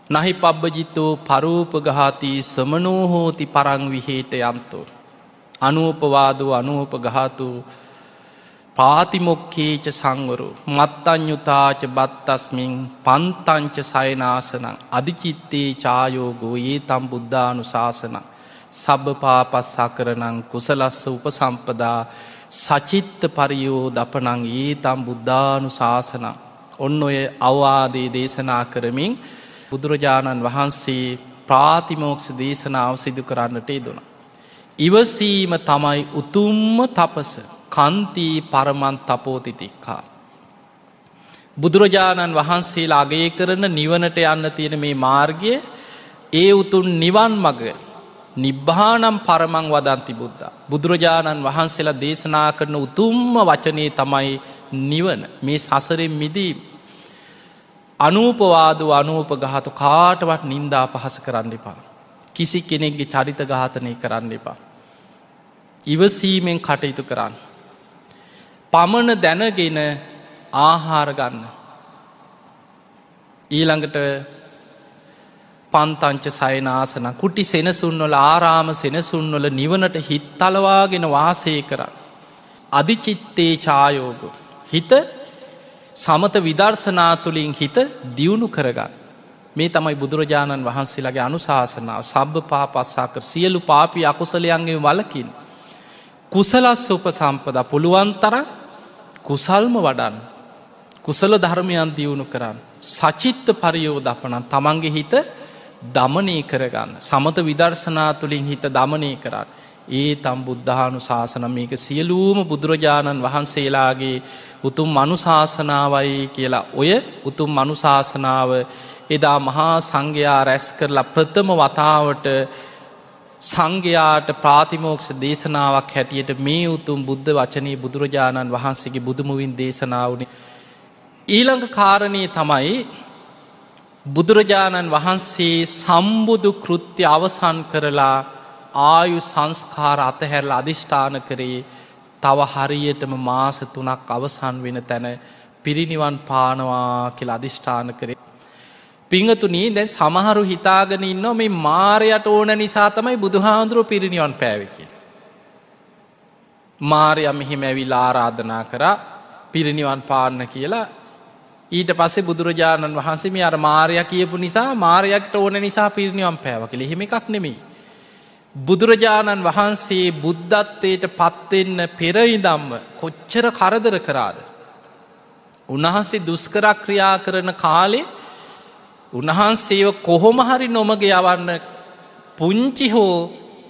නහි පබ්බජිතෝ පරූපගහාති සමනෝහෝති පරං විහේට යන්තෝ. අනූපවාදෝ අනූපගහතු පාතිමොක්කේච සංවරු මත්තඥුතාච බත්තස්මින් පන්තංච සයනාසනං අධිචිත්තේ චායෝගෝ ඒ තම් බුද්ධානු ශාසනං සබ්බ පාපස්සා කරනං කුසලස්ස උපසම්පදා සචිත්ත පරියෝ දපනං ඒ තම් බුද්ධානු ශාසනං. ඔන්න ඔය අවවාදේ දේශනා කරමින් බුදුරජාණන් වහන්සේ ප්‍රාතිමෝක්ෂ දේශනාව සිදු කරන්නට යෙදුණා. ඉවසීම තමයි උතුම්ම තපස කන්ති පරමන් තපෝතිතික්හා. බුදුරජාණන් වහන්සේලා අගය කරන නිවනට යන්න තියෙන මේ මාර්ගය ඒ උතුම් නිවන් මග නිබ්භානම් පරමං වදන්ති බුද්ධා. බුදුරජාණන් වහන්සේලා දේශනා කරන උතුම්ම වචනේ තමයි නිවන. මේ සසරෙන් මිදීම. අනූපවාදු අනූපඝාතු කාටවත් නින්දා පහස කරන්න එපා. කිසි කෙනෙක්ගේ චරිත ඝාතනය කරන්න එපා. ඉවසීමෙන් කටයුතු කරන්න. පමණ දැනගෙන ආහාර ගන්න. ඊළඟට පන්තංච සයනාසන කුටි සෙනසුන්වල ආරාම සෙනසුන්වල නිවනට හිත් තලවාගෙන වාසය කරන්න. අධිචිත්තේ චායෝග හිත සමත විදර්ශනා තුළින් හිත දියුණු කරගන්න. මේ තමයි බුදුරජාණන් වහන්සේලාගේ අනුශාසනාව. සබ්බ පාපස්සා සියලු පාපී අකුසලයන්ගෙන් වළකින් කුසලස්ස උපසම්පදා පුළුවන් තරම් කුසල්ම වඩන්න. කුසල ධර්මයන් දියුණු කරන්න. සචිත්ත පරියෝදපනං තමන්ගේ හිත දමනය කරගන්න. සමත විදර්ශනා තුළින් හිත දමනය කරන්න. ඒ තම් බුද්ධානු ශාසන මේක සියලූම බුදුරජාණන් වහන්සේලාගේ උතුම් අනුශාසනාවයි කියලා ඔය උතුම් අනුශාසනාව එදා මහා සංඝයා රැස් කරලා ප්‍රථම වතාවට සංඝයාට ප්‍රාතිමෝක්ෂ දේශනාවක් හැටියට මේ උතුම් බුද්ධ වචනය බුදුරජාණන් වහන්සේගේ බුදුමුවින් දේශනාවනි. ඊළඟ කාරණය තමයි බුදුරජාණන් වහන්සේ සම්බුදු කෘත්‍ය අවසන් කරලා ආයු සංස්කාර අතහැරල අධිෂ්ඨාන කරේ තව හරියටම මාස 3ක් අවසන් වෙන තැන පිරිනිවන් පානවා කියලා අධිෂ්ඨාන කරේ. පිංගතුනී දැන් සමහරු හිතාගෙන ඉන්නවා මේ මාරයට ඕන නිසා තමයි බුදුහාඳුරුවෝ පිරිනිවන් පෑවේ කියලා. මාරයා මෙහෙම ඇවිල්ලා ආරාධනා කරා පිරිනිවන් පාන්න කියලා. ඊට පස්සේ බුදුරජාණන් වහන්සේ මේ අර මාරයා කියපු නිසා මාරයාට ඕන නිසා පිරිනිවන් පෑවා කියලා. එහෙම එකක් නෙමෙයි. බුදුරජාණන් වහන්සේ බුද්ධත්වයට පත්වෙන්න පෙර ඉඳන්ම කොච්චර කරදර කරාද. උන්වහන්සේ දුෂ්කර ක්‍රියා කරන කාලේ උන්වහන්සේව කොහොම හරි නොමග යවන්න පුංචි හෝ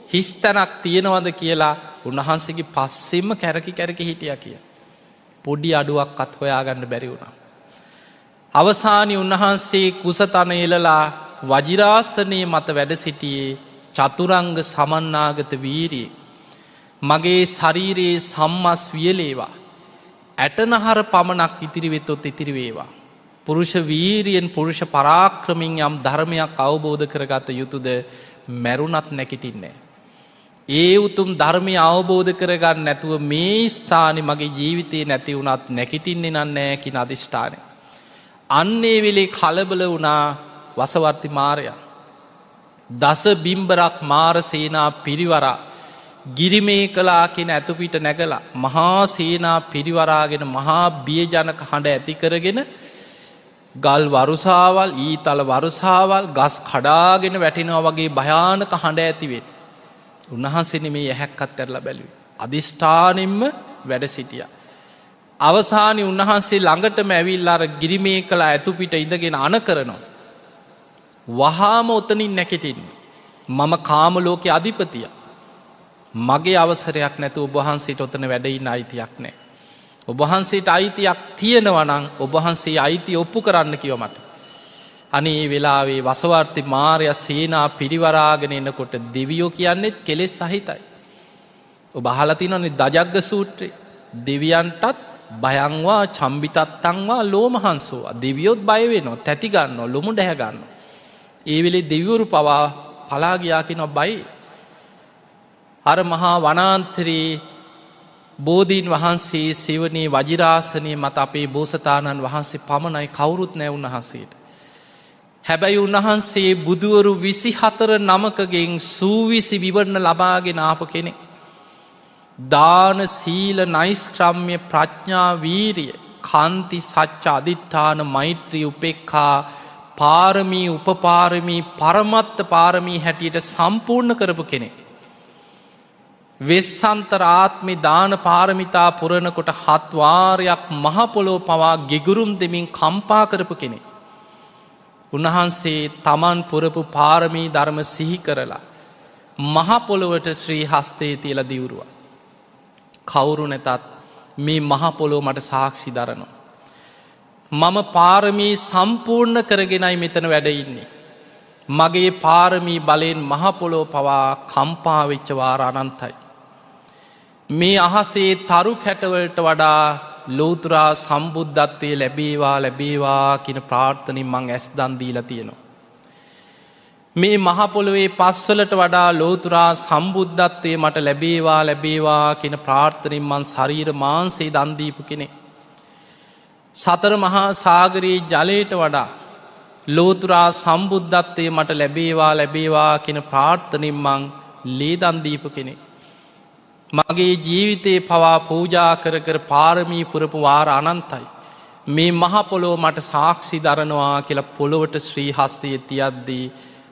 හිස්තැනක් තියෙනවද කියලා උන්වහන්සේගේ පස්සෙම කැරකි කැරකි හිටියා කිය. පොඩි අඩුවක්වත් හොයාගන්න බැරි වුණා. අවසානයේ උන්වහන්සේ කුසතන එලලා වජිරාසනයේ මත වැඩ සිටියේ චතුරංග සමන්නාගත වීරිය. මගේ ශරීරයේ සම්මස් වියලේවා. ඇටනහර පමණක් ඉතිරි වෙතොත් ඉතිරි වේවා. පුරුෂ වීරියෙන් පුරුෂ පරාක්‍රමින් යම් ධර්මයක් අවබෝධ කරගත යුතුද මැරුණත් නැකිටින්නේ. ඒ උතුම් ධර්මය අවබෝධ කරගන්න නැතුව මේ ස්ථානයේ මගේ ජීවිතේ නැති වුණත් නැකිටින්නේ නෑ කියන අධිෂ්ඨානය. අන්නේ වෙලේ කලබල වුණා වසවර්ති මාරයා. දස බිම්බරක් මාර සේනා පිරිවරා ගිරිමේ කලා කියන ඇතුපිට නැගලා මහා සේනා පිරිවරාගෙන මහා බියජනක හඬ ඇති කරගෙන ගල් වරුසාවල් ඊතල වරුසාවල් ගස් කඩාගෙන වැටෙනවා වගේ භයානක හඬ ඇතිවේ. උන්වහන්සේ මේ ඇහැක්කත් ඇරලා බැලුවේ. අධිෂ්ඨානෙන්ම වැඩ සිටියා. අවසානයේ උන්වහන්සේ ළඟටම ඇවිල්ලා අර ගිරිමේ කලා ඇතුපිට ඉඳගෙන අණ කරනවා. වහාම ඔතනින් නැකිටින්නේ. මම කාම ලෝකේ අධිපතිය. මගේ අවසරයක් නැතුව ඔබ වහන්සේට ඔතන වැඩ ඉන්න අයිතියක් නැහැ. ඔබ වහන්සේට අයිතියක් තියෙනවා නම් ඔබ වහන්සේ අයිතිය ඔප්පු කරන්න කිව්ව මට. අනේ මේ වෙලාවේ වසවර්ති මාරයා සේනා පිරිවරාගෙන එනකොට දෙවියෝ කියන්නේත් කෙලෙස් සහිතයි. ඔබ අහලා තියෙනවනේ දජග්ග සූත්‍රය. දෙවියන්ටත් භයංවා චම්බිතත්තංවා ලෝමහංසෝ. දෙවියොත් බය වෙනවා, තැති ගන්නවා, ලොමු දැහ ගන්නවා. ඒ වෙලේ දෙවිවරු පවා පලා ගියා කියනවා බයි. අර මහා වනාන්තරී බෝධීන් වහන්සේ සෙවනී වජිරාසනය මත අපේ බෝසතාණන් වහන්සේ පමණයි කවුරුත් නෑ උන්වහන්සේට. හැබැයි උන්වහන්සේ බුදුවරු 24 නමකගෙන් සූවිසි විවරණ ලබාගෙන ආපු කෙනෙක්. දාන සීල නෛෂ්ක්‍රම්‍ය ප්‍රඥා වීරිය කාන්ති සච්ච අධිට්ඨාන මෛත්‍රී උපේක්ඛා පාරමී උපපාරමී පරමත්ත පාරමී හැටියට සම්පූර්ණ කරපු කෙනෙක්. වෙස්සන්තර ආත්මේ දාන පාරමිතා පුරණකොට 7 වාරයක් මහ පොළොව පවා ගිගුරුම් දෙමින් කම්පා කරපු කෙනෙක්. උන්වහන්සේ තමන් පුරපු පාරමී ධර්ම සිහි කරලා මහ පොළොවට ශ්‍රී හස්තේ තියලා දිවුරුවා. කවුරු නැතත් මේ මහ පොළොව මට සාක්ෂි දරනවා. මම පාරමී සම්පූර්ණ කරගෙනයි මෙතන වැඩ ඉන්නේ. මගේ පාරමී බලයෙන් මහ පොළොව පවා කම්පා වෙච්ච වාර අනන්තයි. මේ අහසේ තරු කැටවලට වඩා ලෝතුරා සම්බුද්ධත්වය ලැබේවා කියන ප්‍රාර්ථනින් මං ඇස් දන් දීලා තියෙනවා. මේ මහ පොළොවේ පස්වලට වඩා ලෝතුරා සම්බුද්ධත්වය මට ලැබේවා කියන ප්‍රාර්ථනින් මං ශරීර මාංශේ දන් දීපු කෙනෙක්. සතර මහා සාගරයේ ජලයට වඩා ලෝතුරා සම්බුද්ධත්වය මට ලැබේවා කියන ප්‍රාර්ථනින් මං ලේ දන් දීපු කෙනෙක්. මගේ ජීවිතේ පවා පූජා කර පාරමී පුරපු වාර අනන්තයි. මේ මහ පොළොව මට සාක්ෂි දරනවා කියලා පොළොවට ශ්‍රී හස්තය තියද්දී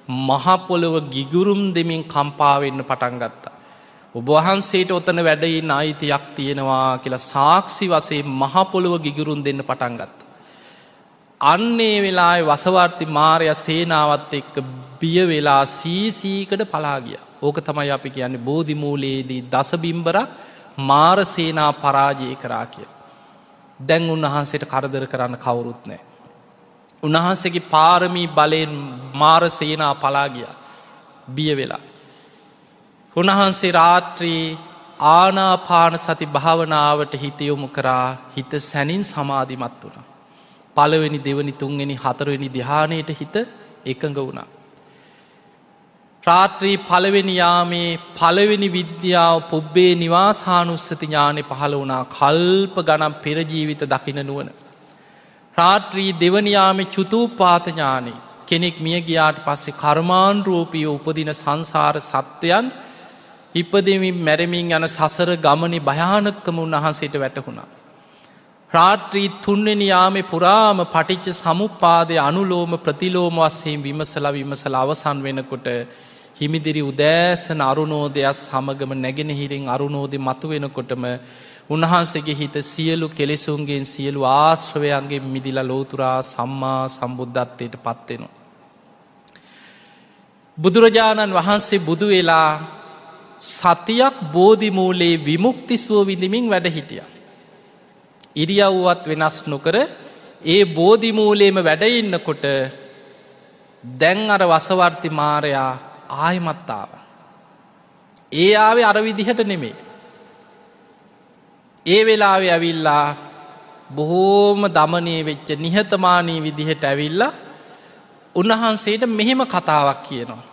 මහ පොළොව ගිගුරුම් දෙමින් කම්පා වෙන්න පටන් ගත්තා. ඔබ වහන්සේට ඔතන වැඩ ඉන්න අයිතියක් තියෙනවා කියලා සාක්ෂි වශයෙන් මහ පොළොව ගිගුරුම් දෙන්න පටන් ගත්තා. අන්නේ වෙලාවේ වසවර්ති මාරයා සේනාවත් එක්ක බිය වෙලා සීසීකඩ පලා ගියා. ඕක තමයි අපි කියන්නේ බෝධි මූලයේදී දස බිම්බරක් මාර සේනා පරාජය කරා කියලා. දැන් උන්වහන්සේට කරදර කරන්න කවුරුත් නැහැ. උන්වහන්සේගේ පාරමී බලයෙන් මාර සේනා පලා ගියා. බිය වෙලා. උන්වහන්සේ රාත්‍රී ආනාපාන සති භාවනාවට හිත යොමු කරා. හිත සැනින් සමාධිමත් වුණා. පළවෙනි දෙවෙනි තුන්වෙනි හතරවෙනි ධ්‍යානයට හිත එකඟ වුණා. රාත්‍රී පළවෙනි යාමේ පළවෙනි විද්‍යාව පුබ්බේ නිවාසානුස්සති ඥානෙ පහළ වුණා. කල්ප ගණන් පෙර ජීවිත දකින්න නුවණ. රාත්‍රී දෙවනි යාමේ චුතූපාත ඥානෙ කෙනෙක් මිය ගියාට පස්සේ කර්මානුරූපීව උපදින සංසාර සත්වයන් ඉපදෙමින් මැරෙමින් යන සසර ගමනේ භයානකම උන්වහන්සේට වැටහුණා. රාත්‍රී තුන්වෙනි යාමේ පුරාම පටිච්ච සමුප්පාදයේ අනුලෝම ප්‍රතිලෝම වශයෙන් විමසලා අවසන් වෙනකොට හිමිදිරි උදෑසන අරුණෝදයක් සමගම නැගෙනහිරින් අරුණෝදය මතුවෙනකොටම උන්වහන්සේගේ හිත සියලු කෙලෙසුන්ගෙන් සියලු ආශ්‍රවයන්ගෙන් මිදිලා ලෝතුරා සම්මා සම්බුද්ධත්වයට පත් වෙනවා. බුදුරජාණන් වහන්සේ බුදු වෙලා සතියක් බෝධි මූලයේ විමුක්ති සුව විඳිමින් වැඩ හිටියා. ඉරියව්වත් වෙනස් නොකර ඒ බෝධි මූලයේම වැඩ ඉන්නකොට දැන් අර වසවර්ති මාරයා ආයමත් ආවා. ඒ ආවේ අර විදිහට නෙමෙයි. ඒ වෙලාවේ ඇවිල්ලා බොහෝම දමනය වෙච්ච නිහතමානී විදිහට ඇවිල්ලා උන්වහන්සේට මෙහෙම කතාවක් කියනවා.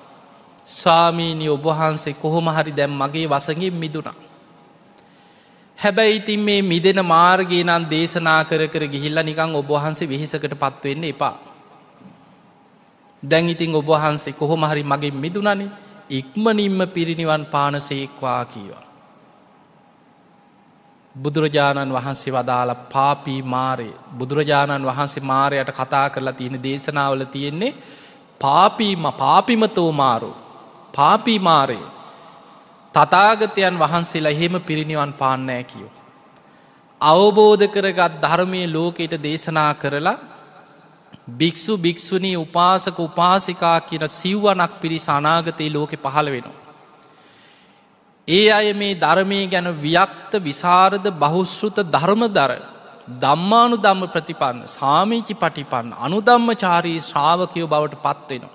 ස්වාමීනි ඔබ වහන්සේ කොහොම හරි දැන් මගේ වසඟෙන් මිදුණා. හැබැයි ඉතින් මේ මිදෙන මාර්ගය නම් දේශනා කර ගිහිල්ලා නිකන් ඔබ වහන්සේ වෙහෙසකට පත් වෙන්න එපා. දැන් ඉතින් ඔබ වහන්සේ කොහොම හරි මගෙන් මිදුණානේ. ඉක්මනින්ම පිරිනිවන් පානසේක්වා කීවා. බුදුරජාණන් වහන්සේ වදාළ පාපී මාරේ. බුදුරජාණන් වහන්සේ මාරයට කතා කරලා තියෙන දේශනාවල තියෙන්නේ පාපිමතෝ මාරෝ. පාපී මාරේ. තථාගතයන් වහන්සේලා එහෙම පිරිනිවන් පාන්නේ නැහැ කියෝ. අවබෝධ කරගත් ධර්මයේ ලෝකයට දේශනා කරලා භික්ෂු භික්ෂුණී උපාසක උපාසිකා කියන සිව්වනක් පිරිස අනාගතේ ලෝකෙ පහළ වෙනවා. ඒ අය මේ ධර්මයේ ගැන වික්ත විසරද බහුශ්‍රුත ධර්මදර ධම්මානුධම්ම ප්‍රතිපන්න සාමීචි පටිපන්න අනුධම්මචාරී ශ්‍රාවකයෝ බවට පත් වෙනවා.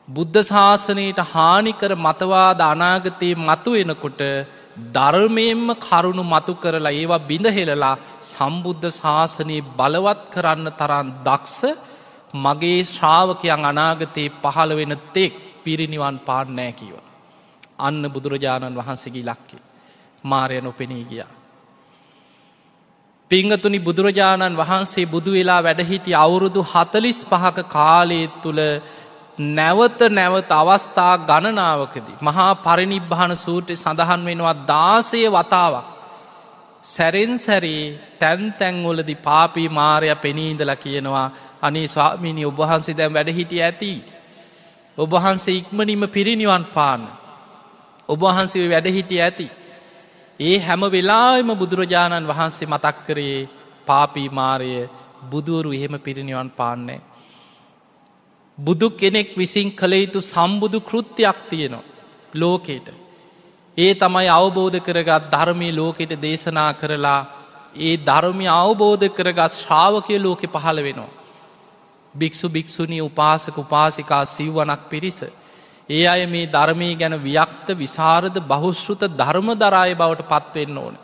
බුද්ධ ශාසනයට හානිකර මතවාද අනාගතයේ මතුවෙනකොට ධර්මයෙන්ම කරුණු මතු කරලා ඒවා බිඳහෙලලා සම්බුද්ධ ශාසනයේ බලවත් කරන්න තරම් දක්ෂ මගේ ශ්‍රාවකයන් අනාගතයේ පහළ වෙන තෙක් පිරිනිවන් පාන්නේ නැහැ කිව්වා. අන්න බුදුරජාණන් වහන්සේගේ ඉලක්කය. මාරය නොපෙනී ගියා. පිංගතුනි බුදුරජාණන් වහන්සේ බුදු වෙලා වැඩහිටි අවුරුදු 45ක කාලය තුළ නැවත අවස්ථා ගණනාවකදී මහා පරිනිබ්බාන සූත්‍රයේ සඳහන් වෙනවා 16 වතාවක් සැරෙන් සැරේ තැන් තැන්වලදී පාපී මාරයා පෙනී ඉඳලා කියනවා අනේ ස්වාමීනි ඔබ වහන්සේ දැන් වැඩ හිටියේ ඇති. ඔබ වහන්සේ ඉක්මනින්ම පිරිනිවන් පාන්න. ඔබ වහන්සේ වැඩ හිටියේ ඇති. ඒ හැම වෙලාවෙම බුදුරජාණන් වහන්සේ මතක් කරේ පාපී මාරය බුදුවරු එහෙම පිරිනිවන් පාන්නේ. බුදු කෙනෙක් විසින් කළ යුතු සම්බුදු කෘත්‍යයක් තියෙනවා ලෝකෙට. ඒ තමයි අවබෝධ කරගත් ධර්මයේ ලෝකෙට දේශනා කරලා ඒ ධර්මය අවබෝධ කරගත් ශ්‍රාවකය ලෝකෙ පහළ වෙනවා. භික්ෂු භික්ෂුණී උපාසක උපාසිකා සිව්වනක් පිරිස. ඒ අය මේ ධර්මය ගැන වියක්ත විසරද බහුශ්‍රෘත ධර්මදරාය බවට පත්වෙන්න ඕන.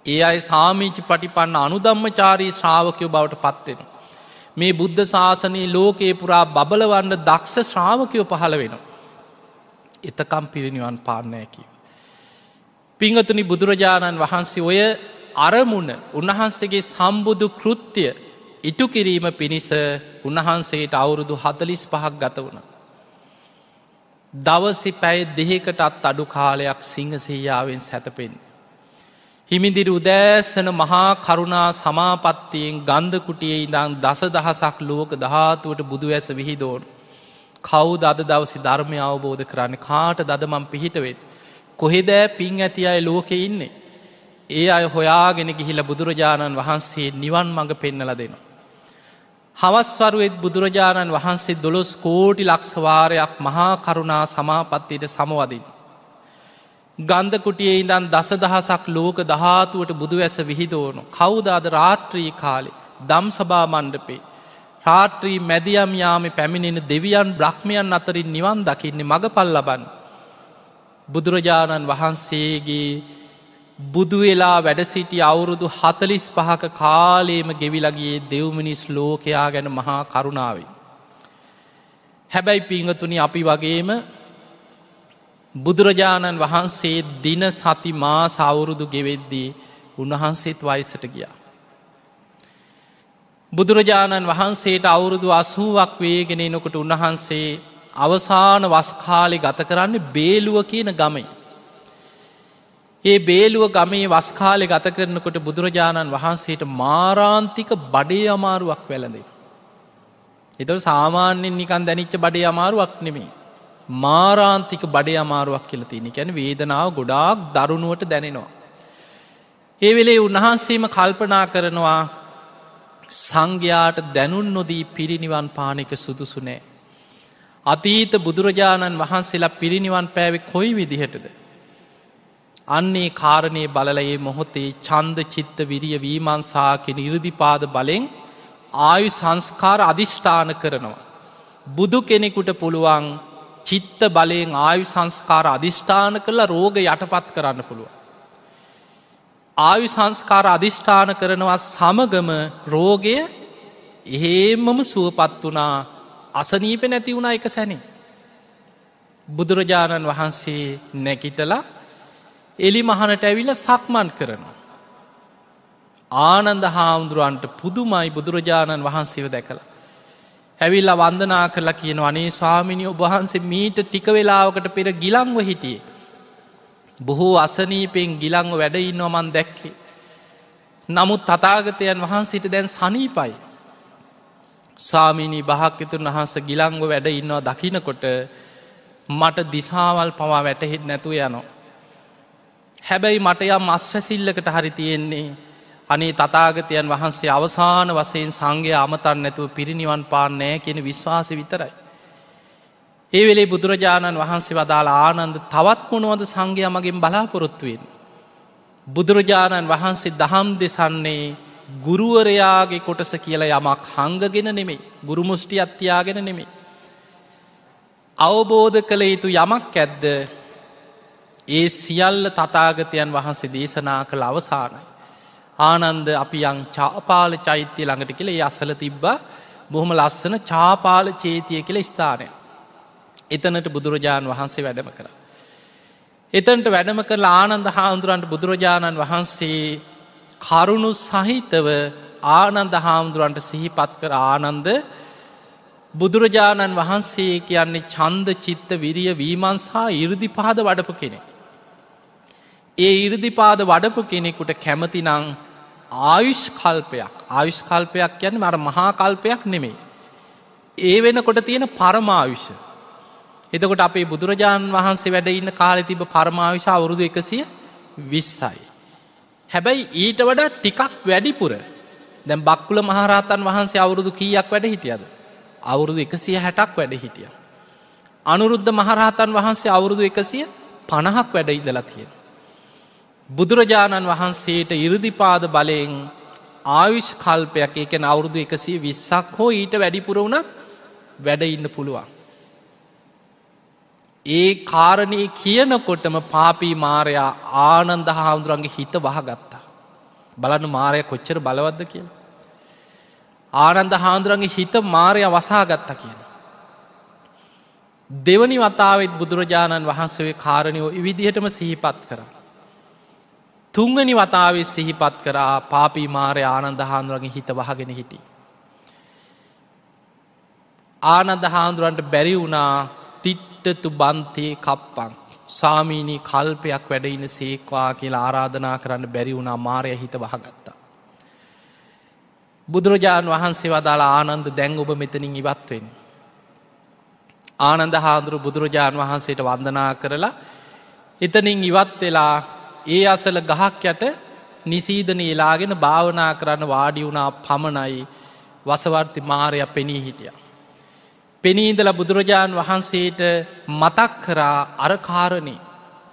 ඒ අය සාමීචි පටිපන්න අනුධම්මචාරී ශ්‍රාවකයෝ බවට පත්වෙනවා. මේ බුද්ධ ශාසනයේ ලෝකයේ පුරා බබලවන්න දක්ෂ ශ්‍රාවකයෝ පහළ වෙනවා. එතකම් පිරිනිවන් පාන්නෑ කිව. පිංගතුනි බුදුරජාණන් වහන්සේ ඔය අරමුණ උන්වහන්සේගේ සම්බුදු කෘත්‍ය ඉටු කිරීම පිණිස උන්වහන්සේට අවුරුදු 45ක් ගත වුණ. දවසි පැය 2කටත් අඩු කාලයක් සිංහසීයාවෙන් සැතපෙන්. හිමිදිරි උදෑසන මහා කරුණා සමාපත්තියෙන් ගන්ධ කුටියේ ඉඳන් දසදහසක් ලෝක ධාතුවට බුදු ඇස විහිදෝන. කවුද අද දවසි ධර්මය අවබෝධ කරන්න කාට දද මම පිහිටවෙත්. කොහෙදෑ පින් ඇති අය ලෝකෙ ඉන්නේ. ඒ අය හොයාගෙන ගිහිලා බුදුරජාණන් වහන්සේ නිවන් මඟ පෙන්නල දෙනවා. හවස්වරුවෙත් බුදුරජාණන් වහන්සේ 12 කෝටි ලක්ෂ වාරයක් මහා කරුණා සමාපත්තියට සමවදින්. ගන්ධ කුටියේ ඉඳන් දසදහසක් ලෝක ධාතුවට බුදු ඇස විහිදෝන. කවුද අද රාත්‍රී කාලේ ධම්සභා මණ්ඩපේ රාත්‍රී මැදියම් යාමේ පැමිණෙන දෙවියන් බ්‍රහ්මයන් අතරින් නිවන් දකින්නේ මගපල් ලබන්න. බුදුරජාණන් වහන්සේගේ බුදු වෙලා වැඩ සිටි අවුරුදු 45ක කාලයේම ගෙවිලගියේ දෙව් මිනිස් ලෝකයා ගැන මහා කරුණාවෙන්. හැබැයි පිංගතුනි අපි වගේම බුදුරජාණන් වහන්සේ දින සති මාස අවුරුදු ගෙවෙද්දී උන්වහන්සේත් වයසට ගියා. බුදුරජාණන් වහන්සේට අවුරුදු 80ක් වේගෙන එනකොට උන්වහන්සේ අවසාන වස් කාලේ ගත කරන්නේ බේලුව කියන ගමේ. ඒ බේලුව ගමේ වස් කාලේ ගත කරනකොට බුදුරජාණන් වහන්සේට මාරාන්තික බඩේ අමාරුවක් වැළඳේ. ඒතර සාමාන්‍යයෙන් නිකන් දැනිච්ච බඩේ අමාරුවක් නෙමෙයි. මාරාන්තික බඩේ අමාරුවක් කියලා තියෙන. කියන්නේ වේදනාව ගොඩාක් දරුණුවට දැනෙනවා. ඒ වෙලේ උන්වහන්සේම කල්පනා කරනවා සංඝයාට දැනුම් නොදී පිරිනිවන් පාන එක සුදුසු නෑ. අතීත බුදුරජාණන් වහන්සේලා පිරිනිවන් පෑවේ කොයි විදිහටද? අන්නේ කාරණේ බලලා මොහොතේ ඡන්ද චිත්ත විරිය විමර්ශා කියන 이르දිපාද බලෙන් ආයු සංස්කාර අදිෂ්ඨාන කරනවා. බුදු කෙනෙකුට පුළුවන් චිත්ත බලයෙන් ආයු සංස්කාර අදිෂ්ඨාන කරලා රෝග යටපත් කරන්න පුළුවන්. ආයු සංස්කාර අදිෂ්ඨාන කරනවා සමගම රෝගය එහෙමම සුවපත් වුණා. අසනීප නැති වුණා එක සැනින්. බුදුරජාණන් වහන්සේ නැගිටලා එලි මහනට ඇවිල්ලා සක්මන් කරනවා. ආනන්ද හාමුදුරුවන්ට පුදුමයි බුදුරජාණන් වහන්සේව දැකලා. ඇවිල්ලා වන්දනා කරලා කියනවා අනේ ස්වාමීනි ඔබ වහන්සේ මීට ටික වෙලාවකට පෙර ගිලන්ව හිටියේ. බොහෝ අසනීපෙන් ගිලන්ව වැඩ ඉන්නවා මන් දැක්කේ. නමුත් තථාගතයන් වහන්සේට දැන් සනීපයි. ස්වාමීනි භාග්‍යවතුන් වහන්සේ ගිලන්ව වැඩ ඉන්නවා දකින්නකොට මට දිසාවල් පවා වැටහෙන්නේ නැතුව යනවා. හැබැයි මට යම් අස්වැසිල්ලකට හරි තියෙන්නේ අනේ තථාගතයන් වහන්සේ අවසාන වශයෙන් සංඝයා අමතන්න නැතුව පිරිනිවන් පාන්නේ නැහැ කියන විශ්වාසය විතරයි. ඒ වෙලේ බුදුරජාණන් වහන්සේ වදාළ ආනන්ද තවත් මොනවද සංඝයා මගෙන් බලාපොරොත්තු වෙන්නේ? බුදුරජාණන් වහන්සේ දහම් දෙසන්නේ ගුරුවරයාගේ කොටස කියලා යමක් හංගගෙන නෙමෙයි. ගුරු මුස්ටියක් තියාගෙන නෙමෙයි. අවබෝධ කළ යුතු යමක් ඇද්ද? ඒ සියල්ල තථාගතයන් වහන්සේ දේශනා කළ අවසානයි. ආනන්ද අපි යම් චාපාල චෛත්‍ය ළඟට කියලා ඒ අසල තිබ්බා බොහොම ලස්සන චාපාල චේතිය කියලා ස්ථානයක්. එතනට බුදුරජාණන් වහන්සේ වැඩම කරා. එතන්ට වැඩම කරලා ආනන්ද හාමුදුරන්ට බුදුරජාණන් වහන්සේ කරුණු සහිතව ආනන්ද හාමුදුරන්ට සිහිපත් කර ආනන්ද බුදුරජාණන් වහන්සේ කියන්නේ ඡන්ද චිත්ත විරිය වීමංසා 이르දිපාද වඩපු කෙනෙක්. ඒ 이르දිපාද වඩපු කෙනෙකුට කැමතිනම් ආයුෂ් කල්පයක් කියන්නේ අර මහා කල්පයක් නෙමෙයි. ඒ වෙනකොට තියෙන පරමායුෂ. එතකොට අපේ බුදුරජාණන් වහන්සේ වැඩ ඉන්න කාලේ තිබ්බ පරමායුෂ අවුරුදු 120යි. හැබැයි ඊට වඩා ටිකක් වැඩිපුර. දැන් බක්කුල මහරහතන් වහන්සේ අවුරුදු කීයක් වැඩ හිටියද? අවුරුදු 160ක් වැඩ හිටියා. අනුරුද්ධ මහරහතන් වහන්සේ අවුරුදු 150ක් වැඩ ඉඳලා තියෙනවා. බුදුරජාණන් වහන්සේට 이르දිපාද බලයෙන් ආයුෂ් කල්පයක්, ඒ කියන්නේ අවුරුදු 120ක් හෝ ඊට වැඩිපුර වුණත් වැඩ ඉන්න පුළුවන්. ඒ කාරණේ කියනකොටම පාපී මාරයා ආනන්ද හාමුදුරන්ගේ හිත වහගත්තා. බලන්න මාරයා කොච්චර බලවත්ද කියලා. ආනන්ද හාමුදුරන්ගේ හිත මාරයා වසහාගත්තා කියලා. දෙවනි වතාවෙත් බුදුරජාණන් වහන්සේ කාරණය ওই විදිහටම සිහිපත් කරා. තුන්වෙනි වතාවෙත් සිහිපත් කරා පාපී මාරයා ආනන්ද හාමුදුරන්ගේ හිත වහගෙන හිටියේ. ආනන්ද හාමුදුරන්ට බැරි වුණා තිට්ඨතු බන්තේ කප්පං ස්වාමීනි කල්පයක් වැඩ ඉන්න සේක්වා කියලා ආරාධනා කරන්න බැරි වුණා. මාරයා හිත වහගත්තා. බුදුරජාණන් වහන්සේ වදාලා ආනන්ද දැන් ඔබ මෙතනින් ඉවත් වෙන්න. ආනන්ද හාමුදුරුවෝ බුදුරජාණන් වහන්සේට වන්දනා කරලා එතනින් ඉවත් වෙලා ඒ අසල ගහක් යට නිසීදන එලාගෙන භාවනා කරන්න වාඩි වුණා පමණයි වසවර්ති මාරයා පෙනී හිටියා. පෙනී ඉඳලා බුදුරජාණන් වහන්සේට මතක් කරා අර කාරණේ.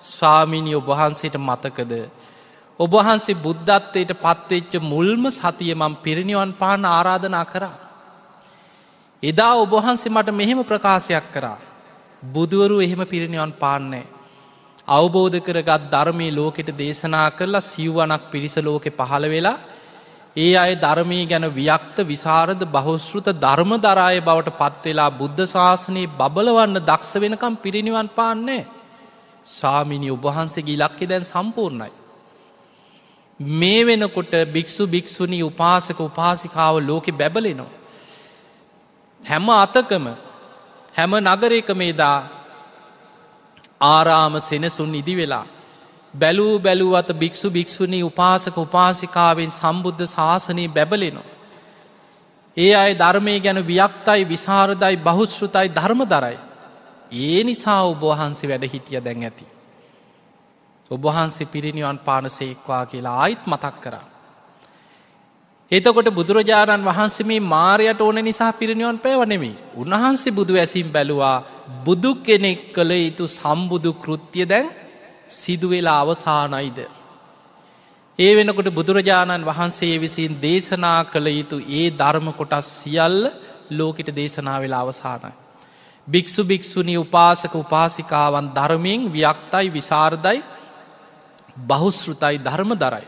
ස්වාමීනි ඔබ වහන්සේට මතකද? ඔබ වහන්සේ බුද්ධත්වයට පත්වෙච්ච මුල්ම සතිය මම පිරිනිවන් පාන්න ආරාධනා කරා. එදා ඔබ වහන්සේ මට මෙහෙම ප්‍රකාශයක් කරා. බුදුවරු එහෙම පිරිනිවන් පාන්නේ. අවබෝධ කරගත් ධර්මයේ ලෝකෙට දේශනා කරලා සිව්වනක් පිරිස ලෝකෙ පහළ වෙලා ඒ අය ධර්මයේ ගැන වියක්ත විසරද බහුශ්‍රෘත ධර්මදරාය බවට පත් වෙලා බුද්ධ ශාසනයේ බබලවන්න දක්ෂ වෙනකම් පිරිනිවන් පාන්නේ. ස්වාමීනි ඔබ වහන්සේගේ ඉලක්කය දැන් සම්පූර්ණයි. මේ වෙනකොට භික්ෂු භික්ෂුණී උපාසක උපාසිකාව ලෝකෙ බැබලෙනවා. හැම අතකම හැම නගරයකම එදා ආරාම සෙනසුන් ඉදි වෙලා බැලූ බැලූ අත භික්ෂු භික්ෂුණී උපාසක උපාසිකාවෙන් සම්බුද්ධ ශාසනය බැබලෙනවා. ඒ අය ධර්මය ගැන වියක්තයි විසරදයි බහුශ්‍රෘතයි ධර්මදරයි. ඒ නිසා ඔබ වහන්සේ වැඩ හිටිය දැන් ඇති. ඔබ වහන්සේ පිරිනිවන් පාන සේක්වා කියලා ආයිත් මතක් කරා. එතකොට බුදුරජාණන් වහන්සේ මේ මාරයට ඕන නිසා පිරිනිවන් පෑව නෙමෙයි. උන්වහන්සේ බුදු ඇසින් බැලුවා බුදු කෙනෙක් කළ යුතු සම්බුදු කෘත්‍ය දැන් සිදු වෙලා අවසానයිද. ඒ වෙනකොට බුදුරජාණන් වහන්සේ විසින් දේශනා කළ යුතු ඒ ධර්ම කොටස් සියල්ල ලෝකෙට දේශනා වෙලා අවසానයි. භික්ෂු භික්ෂුණී උපාසක උපාසිකාවන් ධර්මයෙන් වියක්තයි විසරදයි බහුශ්‍රෘතයි ධර්මදරයි.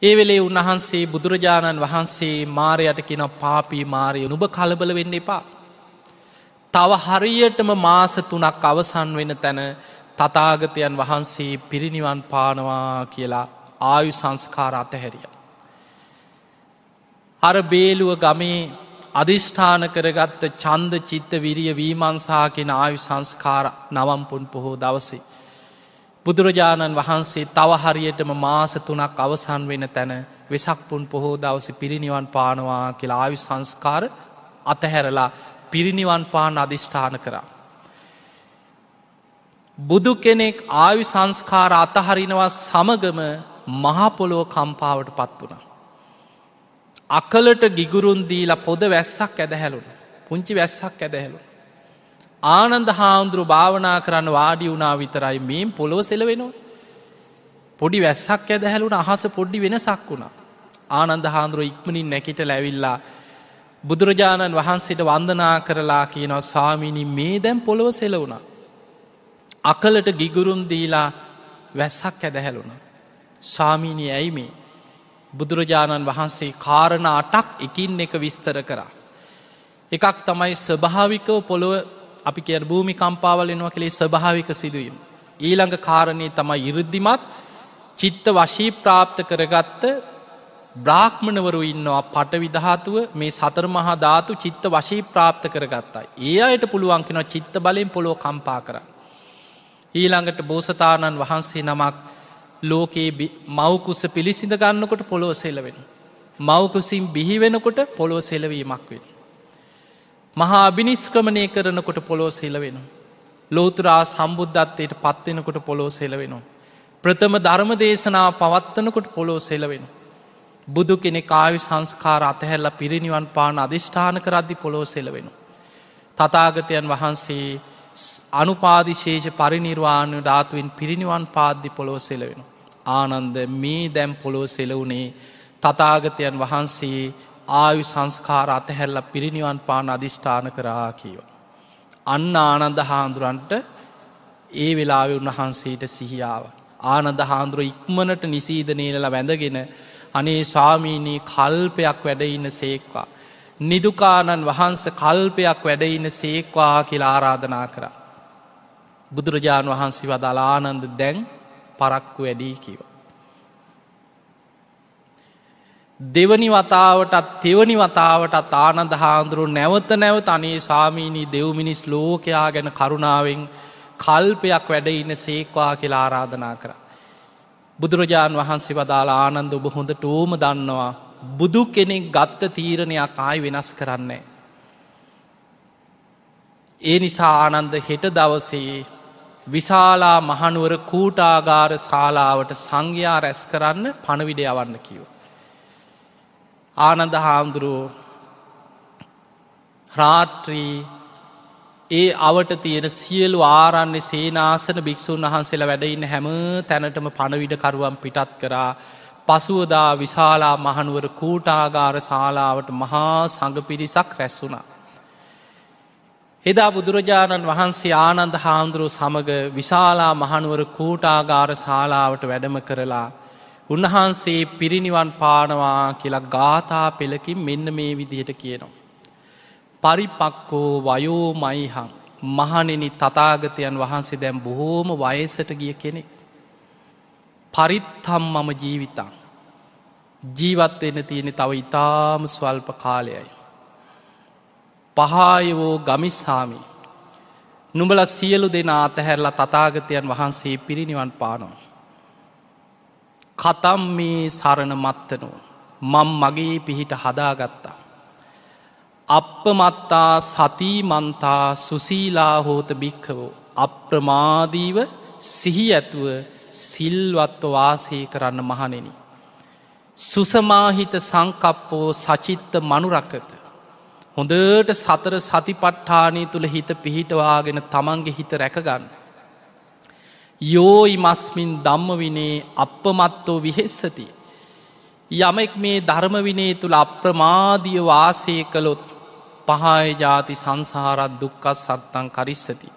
ඒ වෙලේ උන්වහන්සේ බුදුරජාණන් වහන්සේ මාරයට කියන පාපී මාරය නුඹ කලබල වෙන්න එපා. තව හරියටම මාස 3ක් අවසන් වෙන තැන තථාගතයන් වහන්සේ පිරිනිවන් පානවා කියලා ආයු සංස්කාර අතහැරියා. අර බේලුව ගමේ අදිෂ්ඨාන කරගත්ත ඡන්ද චිත්ත විරිය වීමංසා කියන ආයු සංස්කාර නවම්පුන් පොහෝ දවසේ බුදුරජාණන් වහන්සේ තව හරියටම මාස 3ක් අවසන් වෙන තැන වෙසක් පුන් පොහෝ දවසේ පිරිනිවන් පානවා කියලා ආයු සංස්කාර අතහැරලා පිරිනිවන් පාන අදිෂ්ඨාන කරා. බුදු කෙනෙක් ආයු සංස්කාර අතහරිනවා සමගම මහ පොළොව කම්පාවට පත් වුණා. අකලට ගිගුරුන් දීලා පොද වැස්සක් ඇදහැළුණා. පුංචි වැස්සක් ඇදහැළුණා. ආනන්ද හාමුදුරුවෝ භාවනා කරන්න වාඩි වුණා විතරයි මේ පොළොව සෙලවෙනවා. පොඩි වැස්සක් ඇදහැළුණා. අහස පොඩි වෙනසක් වුණා. ආනන්ද හාමුදුරුවෝ ඉක්මනින් නැගිටලා ඇවිල්ලා බුදුරජාණන් වහන්සේට වන්දනා කරලා කියනවා ස්වාමීනි මේ දැන් පොළොව සෙලවුණා. අකලට ගිගුරුම් දීලා වැස්සක් ඇදහැළුණා. ස්වාමීනි ඇයි මේ? බුදුරජාණන් වහන්සේ කාරණා 8ක් එකින් එක විස්තර කරා. එකක් තමයි ස්වභාවිකව පොළොව අපි කියන භූමි කම්පාවල් වෙනවා කියලා ස්වභාවික සිදුවීම. ඊළඟ කාරණය තමයි 이르දිමත් චිත්ත වශී ප්‍රාප්ත කරගත්ත බ්‍රාහ්මණවරු ඉන්නවා පඨවි ධාතුව මේ සතර මහා ධාතු චිත්ත වශී ප්‍රාප්ත කරගත්තා. ඒ අයට පුළුවන් කෙනා චිත්ත බලයෙන් පොළොව කම්පා කරන්න. ඊළඟට බෝසතාණන් වහන්සේ නමක් ලෝකේ මව් කුස පිළිසිඳ ගන්නකොට පොළොව සෙලවෙනවා. මව් කුසින් බිහි වෙනකොට පොළොව සෙලවීමක් වෙනවා. මහා අභිනිෂ්ක්‍රමණය කරනකොට පොළොව සෙලවෙනවා. ලෝතුරා සම්බුද්ධත්වයට පත් වෙනකොට පොළොව සෙලවෙනවා. ප්‍රථම ධර්ම දේශනාව පවත්වනකොට පොළොව සෙලවෙනවා. බුදු කෙනෙක් ආයු සංස්කාර අතහැරලා පිරිනිවන් පාන අධිෂ්ඨාන කරද්දී පොළොව සෙලවෙනවා. තථාගතයන් වහන්සේ අනුපාදිශේෂ පරිනිර්වාණ ධාතුවෙන් පිරිනිවන් පාද්දී පොළොව සෙලවෙනවා. ආනන්ද මේ දැන් පොළොව සෙලවුනේ තථාගතයන් වහන්සේ ආයු සංස්කාර අතහැරලා පිරිනිවන් පාන අධිෂ්ඨාන කරා කියනවා. අන්න ආනන්ද හාමුදුරන්ට ඒ වෙලාවේ උන්වහන්සේට සිහිය ආවා. ආනන්ද හාමුදුරුවෝ ඉක්මනට නිසීදනේලලා වැඳගෙන අනේ ස්වාමීනී කල්පයක් වැඩ ඉන්න සේක්වා. නිදුකානන් වහන්සේ කල්පයක් වැඩ ඉන්න සේක්වා කියලා ආරාධනා කරා. බුදුරජාණන් වහන්සේ වදාළ ආනන්ද දැන් පරක්කු වැඩි කිව්වා. දෙවනි වතාවටත් තෙවනි වතාවටත් ආනන්ද හාමුදුරුවෝ නැවත නැවත අනේ ස්වාමීනී දෙව් මිනිස් ලෝකයා ගැන කරුණාවෙන් කල්පයක් වැඩ ඉන්න සේක්වා කියලා ආරාධනා කරා. බුදුරජාණන් වහන්සේ වදාළ ආනන්ද ඔබ හොඳට ඕම දන්නවා බුදු කෙනෙක් ගත්ත තීරණයක් ආයි වෙනස් කරන්නේ. ඒ නිසා ආනන්ද හෙට දවසේ විශාලා මහනුවර කූටාගාර ශාලාවට සංඝයා රැස් කරන්න පණවිඩ යවන්න කිව්වා. ආනන්ද හාමුදුරුවෝ රාත්‍රී ඒ අවට තියෙන සියලු ආරණ්‍ය සේනාසන භික්ෂූන් වහන්සේලා වැඩ ඉන්න හැම තැනටම පණවිඩකරුවන් පිටත් කරා. පසුවදා විශාලා මහනුවර කූටාගාර ශාලාවට මහා සංඝ පිරිසක් රැස් වුණා. එදා බුදුරජාණන් වහන්සේ ආනන්ද හාමුදුරුවෝ සමග විශාලා මහනුවර කූටාගාර ශාලාවට වැඩම කරලා උන්වහන්සේ පිරිනිවන් පානවා කියලා ගාථා පෙළකින් මෙන්න මේ විදිහට කියනවා. පරිපක්කෝ වයෝ මයිහං මහණෙනි තථාගතයන් වහන්සේ දැන් බොහෝම වයසට ගිය කෙනෙක්. පරිත්තම් මම ජීවිතං ජීවත් වෙන්න තියෙන තව ඊටාම ස්වල්ප කාලයයි. පහයවෝ ගමිස්සාමි නුඹලා සියලු දෙනා අතහැරලා තථාගතයන් වහන්සේ පිරිනිවන් පානවා. කතම් මේ සරණ මත්තනෝ මම මගේ පිහිට හදාගත්තා. අප්පමත්තා සතිමන්තා සුසීලා හෝත භික්ඛවෝ අප්‍රමාදීව සිහි ඇතුව සිල්වත්ව වාසය කරන්න මහණෙනි. සුසමාහිත සංකප්පෝ සචිත්ත මනුරකත හොඳට සතර සතිපට්ඨානය තුළ හිත පිහිටවාගෙන තමන්ගේ හිත රැකගන්න. යෝයි මස්මින් ධම්ම විනේ අප්පමත්තෝ විහෙස්සති. යමෙක් මේ ධර්ම විනේ තුළ අප්‍රමාදිය වාසය කළොත් පහය ජාති සංසාරත් දුක්ඛ සත්තං කරිස්සති.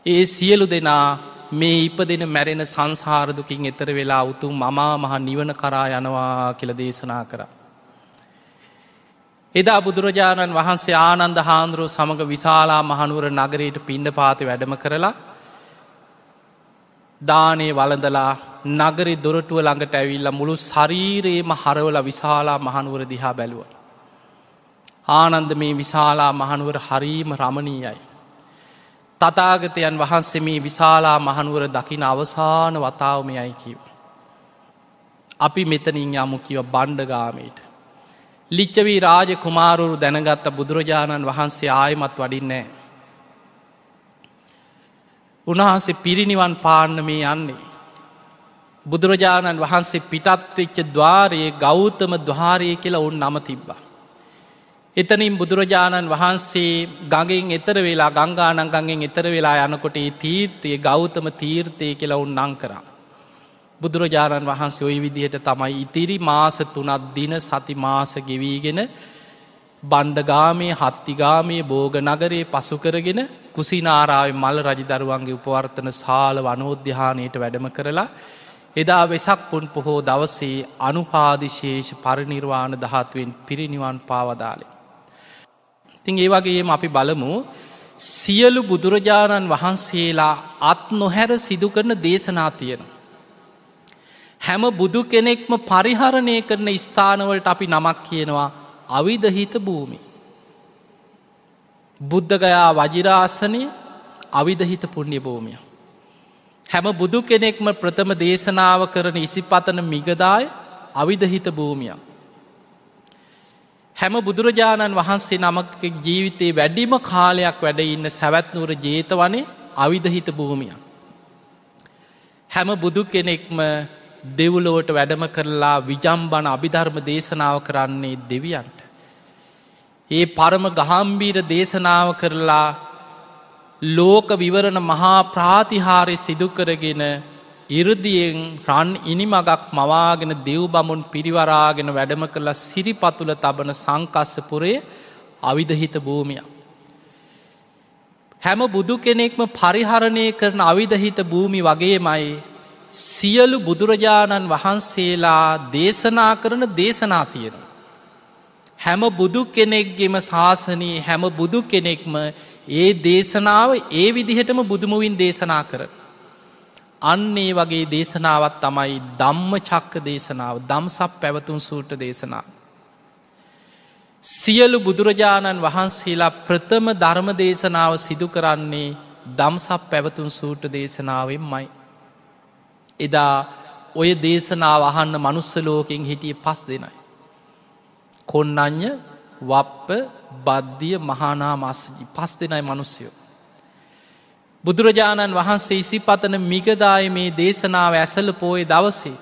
ඒ සියලු දෙනා මේ ඉපදෙන මැරෙන සංසාර දුකින් එතර වෙලා උතුම් අමා මහ නිවන කරා යනවා කියලා දේශනා කරා. එදා බුදුරජාණන් වහන්සේ ආනන්ද හාමුදුරුවෝ සමග විශාලා මහනුවර නගරයට පිණ්ඩපාතේ වැඩම කරලා දානේ වළඳලා නගරේ දොරටුව ළඟට ඇවිල්ලා මුළු ශරීරයේම හරවලා විශාලා මහනුවර දිහා බැලුවා. ආනන්ද මේ විශාලා මහනුවර හරීම රමණීයයි. තථාගතයන් වහන්සේ මේ විශාලා මහනුවර දකින අවසාන වතාව මෙයයි කිව්වා. අපි මෙතනින් යමු කිව්වා බණ්ඩගාමයට. ලිච්ඡවි රාජ කුමාරවරු දැනගත්ත බුදුරජාණන් වහන්සේ ආයෙමත් වඩින්නේ නැහැ. උන්වහන්සේ පිරිනිවන් පාන්න මේ යන්නේ. බුදුරජාණන් වහන්සේ පිටත් වෙච්ච ద్వාරයේ ගෞතම ద్వාරය කියලා උන් නම තිබ්බා. එතනින් බුදුරජාණන් වහන්සේ ගඟෙන් එතර වෙලා ගංගානම් ගඟෙන් එතර වෙලා යනකොට ඒ තීර්ථයේ ගෞතම තීර්ථය කියලා උන් නම් කරා. බුදුරජාණන් වහන්සේ ওই විදිහට තමයි ඉතිරි මාස 3ක් දින සති මාස ගෙවිගෙන බණ්ඩගාමේ හත්තිගාමේ බෝග නගරේ පසු කරගෙන කුසිනාරාවේ මල්ල රජදරුවන්ගේ උපවර්තන ශාල වනෝද්‍යානයට වැඩම කරලා එදා වෙසක් පුන් පොහෝ දවසේ අනුපාදිශේෂ පරිනිර්වාණ ධාතුවෙන් පිරිනිවන් පාවදාලේ. ඉතින් ඒ වගේම අපි බලමු සියලු බුදුරජාණන් වහන්සේලා අත් නොහැර සිදු කරන දේශනා තියෙන. හැම බුදු කෙනෙක්ම පරිහරණය කරන ස්ථානවලට අපි නමක් කියනවා අවිධහිත භූමි. බුද්ධගයා වජිරාසනය අවිධහිත පුුණ්‍ය භූමිය. හැම බුදු කෙනෙක්ම ප්‍රථම දේශනාව කරන ඉසිපතන මිගදාය අවිධහිත භූමිය. හැම බුදුරජාණන් වහන්සේ නමක ජීවිතයේ වැඩිම කාලයක් වැඩ ඉන්න සැවැත්නුවර ජේතවනේ අවිධහිත භූමිය. හැම බුදු කෙනෙක්ම දෙව්ලොවට වැඩම කරලා විජම්බන අභිධර්ම දේශනාව කරන්නේ දෙවියන්ට. ඒ පරම ගහම්බීර දේශනාව කරලා ලෝක විවරණ මහා ප්‍රාතිහාරය සිදුකරගෙන ඉරදියෙන් රන් ඉනිමගක් මවාගෙන දෙව් බමුන් පිරිවරාගෙන වැඩම කරලා සිරිපතුල තබන සංකස්සපුරේ අවිධහිත භූමිය. හැම බුදු කෙනෙක්ම පරිහරණය කරන අවිධහිත භූමි වගේමයි සියලු බුදුරජාණන් වහන්සේලා දේශනා කරන දේශනා තියෙන. හැම බුදු කෙනෙක්ගෙම ශාසනයේ හැම බුදු කෙනෙක්ම ඒ දේශනාව ඒ විදිහටම බුදුමුවින් දේශනා කර. අන්නේ වගේ දේශනාවත් තමයි ධම්ම චක්ක දේශනාව දම්සප් පැවතුම් සූට්‍ර දේශනාව. සියලු බුදුරජාණන් වහන්සේලා ප්‍රථම ධර්ම දේශනාව සිදු කරන්නේ දම්සප් පැවතුම් සූට්‍ර දේශනාවෙන් මයි. එදා ඔය දේශනාව අහන්න මනුස්සලෝකෙන් හිටිය 5 දෙනයි. කොන්නඤ්ඤ වප්ප බද්ධිය මහානා මස්සජි 5 දෙනයි මනුස්සයෝ. බුදුරජාණන් වහන්සේ ඉසිපතන මිගදාය මේ දේශනාව ඇසල පෝය දවසේ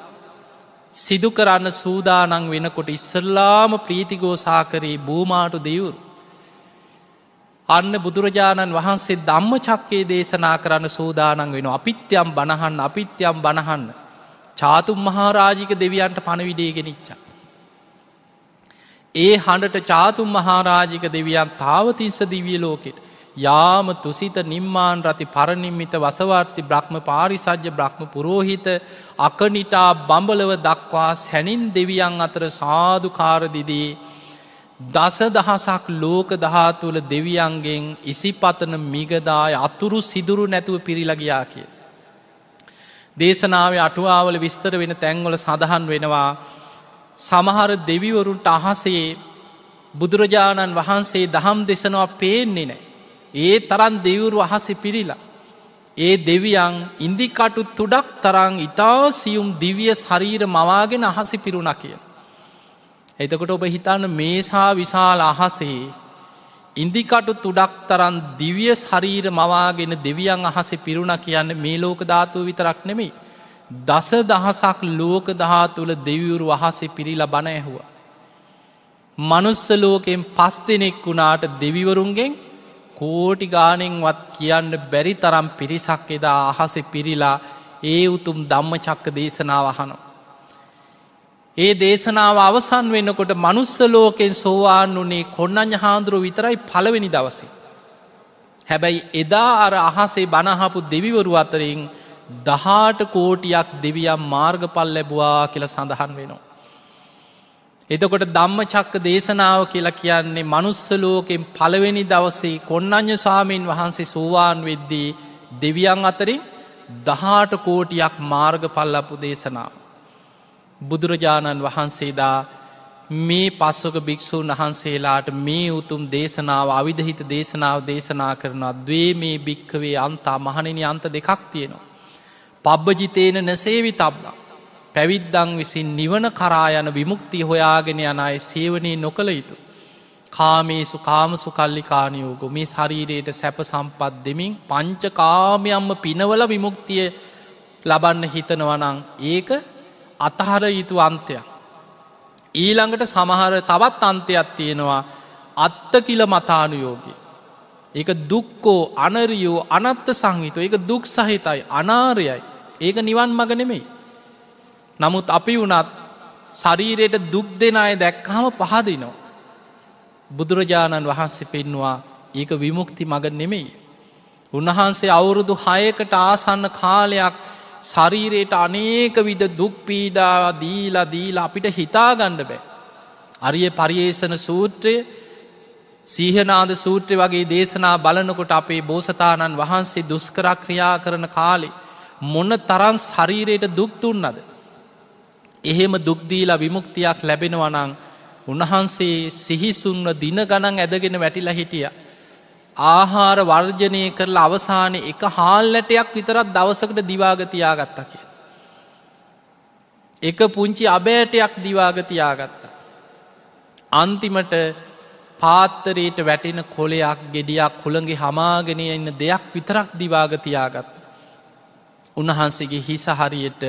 සිදු කරන්න සූදානන් වෙනකොට ඉස්සල්ලාම ප්‍රීතිගෝසාකරී භූමාටු දෙවුරු. අන්න බුදුරජාණන් වහන්සේ ධම්ම චක්කේ දේශනා කරන්න සූදානන් වෙන අපිත්‍යම් බණහන්න අපිත්‍යම් බණහන්න චාතුම් මහාරාජික දෙවියන්ට පණවිඩේගෙනනිච්චා. ඒ හඬට චාතුම් මහාරාජික දෙවියන් තාවතිස්ස දිවිය ලෝකෙට යාම තුසිත නිම්මාන් රති පරනිම්මිත වසවර්ති බ්‍රහ්ම පාරිසජ්‍ය බ්‍රහ්ම පුරෝහිත අකනිටා බඹලව දක්වා සැනින් දෙවියන් අතර සාධකාරදිදී දස දහසක් ලෝක දහතුවල දෙවියන්ගෙන් ඉසිපතන මිගදාය අතුරු සිදුරු නැතුව පිරිලගයා කිය. දේශනාව අටුවාවල විස්තර වෙන තැන්වල සඳහන් වෙනවා සමහර දෙවිවරුන්ට අහසේ බුදුරජාණන් වහන්සේ දහම් දෙසනවා පේන්නේ නෑ. ඒ තරන් දෙවුරු අහසෙ පිරිලා. ඒ දෙවියන් ඉන්දිකටු තුඩක් තරං ඉතා සියුම් දිවිය ශරීර මවාගෙන අහසි පිරුණ කිය. එතකොට ඔබ හිතන්න මේසා විශාල අහසේ ඉන්දිකටු තුඩක් තරන් දිවිය ශරීර මවාගෙන දෙවියන් අහසෙ පිරුණ කියන්න මේ ලෝක ධාතුව විතරක් නෙමෙයි. දස දහසක් ලෝක දහතුවල දෙවිවරු අහසෙ පිරිලා බණ ඇහුවා. මනුස්ස ලෝකෙන් 5 දෙනෙක් වුණාට දෙවිවරුන්ගෙන් කෝටි ගානෙන්වත් කියන්න බැරි තරම් පිරිසක් එදා අහසෙ පිරිලා ඒ උතුම් ධම්ම චක්ක දේශනාව අහනවා. ඒ දේශනාව අවසන් වෙනකොට මනුස්ස ලෝකෙන් සෝවාන් වුණේ කොණ්ණඤ්ඤ හාමුදුරුවෝ විතරයි පළවෙනි දවසේ. හැබැයි එදා අර අහසේ බණහපු දෙවිවරු අතරින් 18 කෝටියක් දෙවියන් මාර්ගඵල ලැබුවා කියලා සඳහන් වෙනවා. එතකොට ධම්ම චක්ක දේශනාව කියලා කියන්නේ මනුස්ස ලෝකෙන් පළවෙනි දවසේ කොණ්ණඤ්ඤ ස්වාමීන් වහන්සේ සෝවාන් වෙද්දී දෙවියන් අතරින් 18 කෝටියක් මාර්ගඵල ලැබු දේශනාව. බුදුරජාණන් වහන්සේදා මේ පස්වක භික්ෂූන් වහන්සේලාට මේ උතුම් දේශනාව අවිධහිත දේශනාව දේශනා කරනවා. ද්වේමේ භික්ඛවේ අන්තා මහණෙනි අන්ත දෙකක් තියෙනවා. පබ්බජිතේන නසේවි තබ්බා පැවිද්දන් විසින් නිවන කරා යන විමුක්තිය හොයාගෙන යන අය සේවනයේ නොකළ යුතු. කාමේසු කාමසු කල්ලිකානියෝග මේ ශරීරයට සැප සම්පත් දෙමින් පංච කාමයන්ම පිනවල විමුක්තිය ලබන්න හිතනවනං ඒක අතහර යුතු අන්තයක්. ඊළඟට සමහර තවත් අන්තයක් තියෙනවා අත්ත කිල මතානුයෝගී. ඒක දුක්කෝ අනරියෝ අනත්ත සංහිතෝ ඒක දුක් සහිතයි අනාරයයි ඒක නිවන් මග නෙමෙයි. නමුත් අපි වුණත් ශරීරයට දුක් දෙන අය දැක්කහම පහදිනවා. බුදුරජාණන් වහන්සේ පෙන්නවා ඒක විමුක්ති මග නෙමෙයි. උන්වහන්සේ අවුරුදු 6කට ආසන්න කාලයක් ශරීරයට අනේක විද දුක් පීඩා දීලා අපිට හිතාගන්න බෑ. අරිය පරියේෂණ සූත්‍රය සීහනාද සූත්‍රය වගේ දේශනා බලනකොට අපේ බෝසතාණන් වහන්සේ දුෂ්කර ක්‍රියා කරන කාලේ මොන තරම් ශරීරයට දුක් දුන්නද. එහෙම දුක් දීලා විමුක්තියක් ලැබෙනවා නම් උන්වහන්සේ සිහිසුන්ව දින ගණන් ඇදගෙන වැටිලා හිටියා. ආහාර වර්ජනය කරලා අවසානයේ එක හාල් ඇටයක් විතරක් දවසකට දිවාග තියාගත්තා කියලා. එක පුංචි අබෑටයක් දිවාග තියාගත්තා. අන්තිමට පාත්තරයට වැටෙන කොලයක් ගෙඩියක් හුළඟේ හමාගෙන ඉන්න දෙයක් විතරක් දිවාග තියාගත්තා. උන්වහන්සේගේ හිස හරියට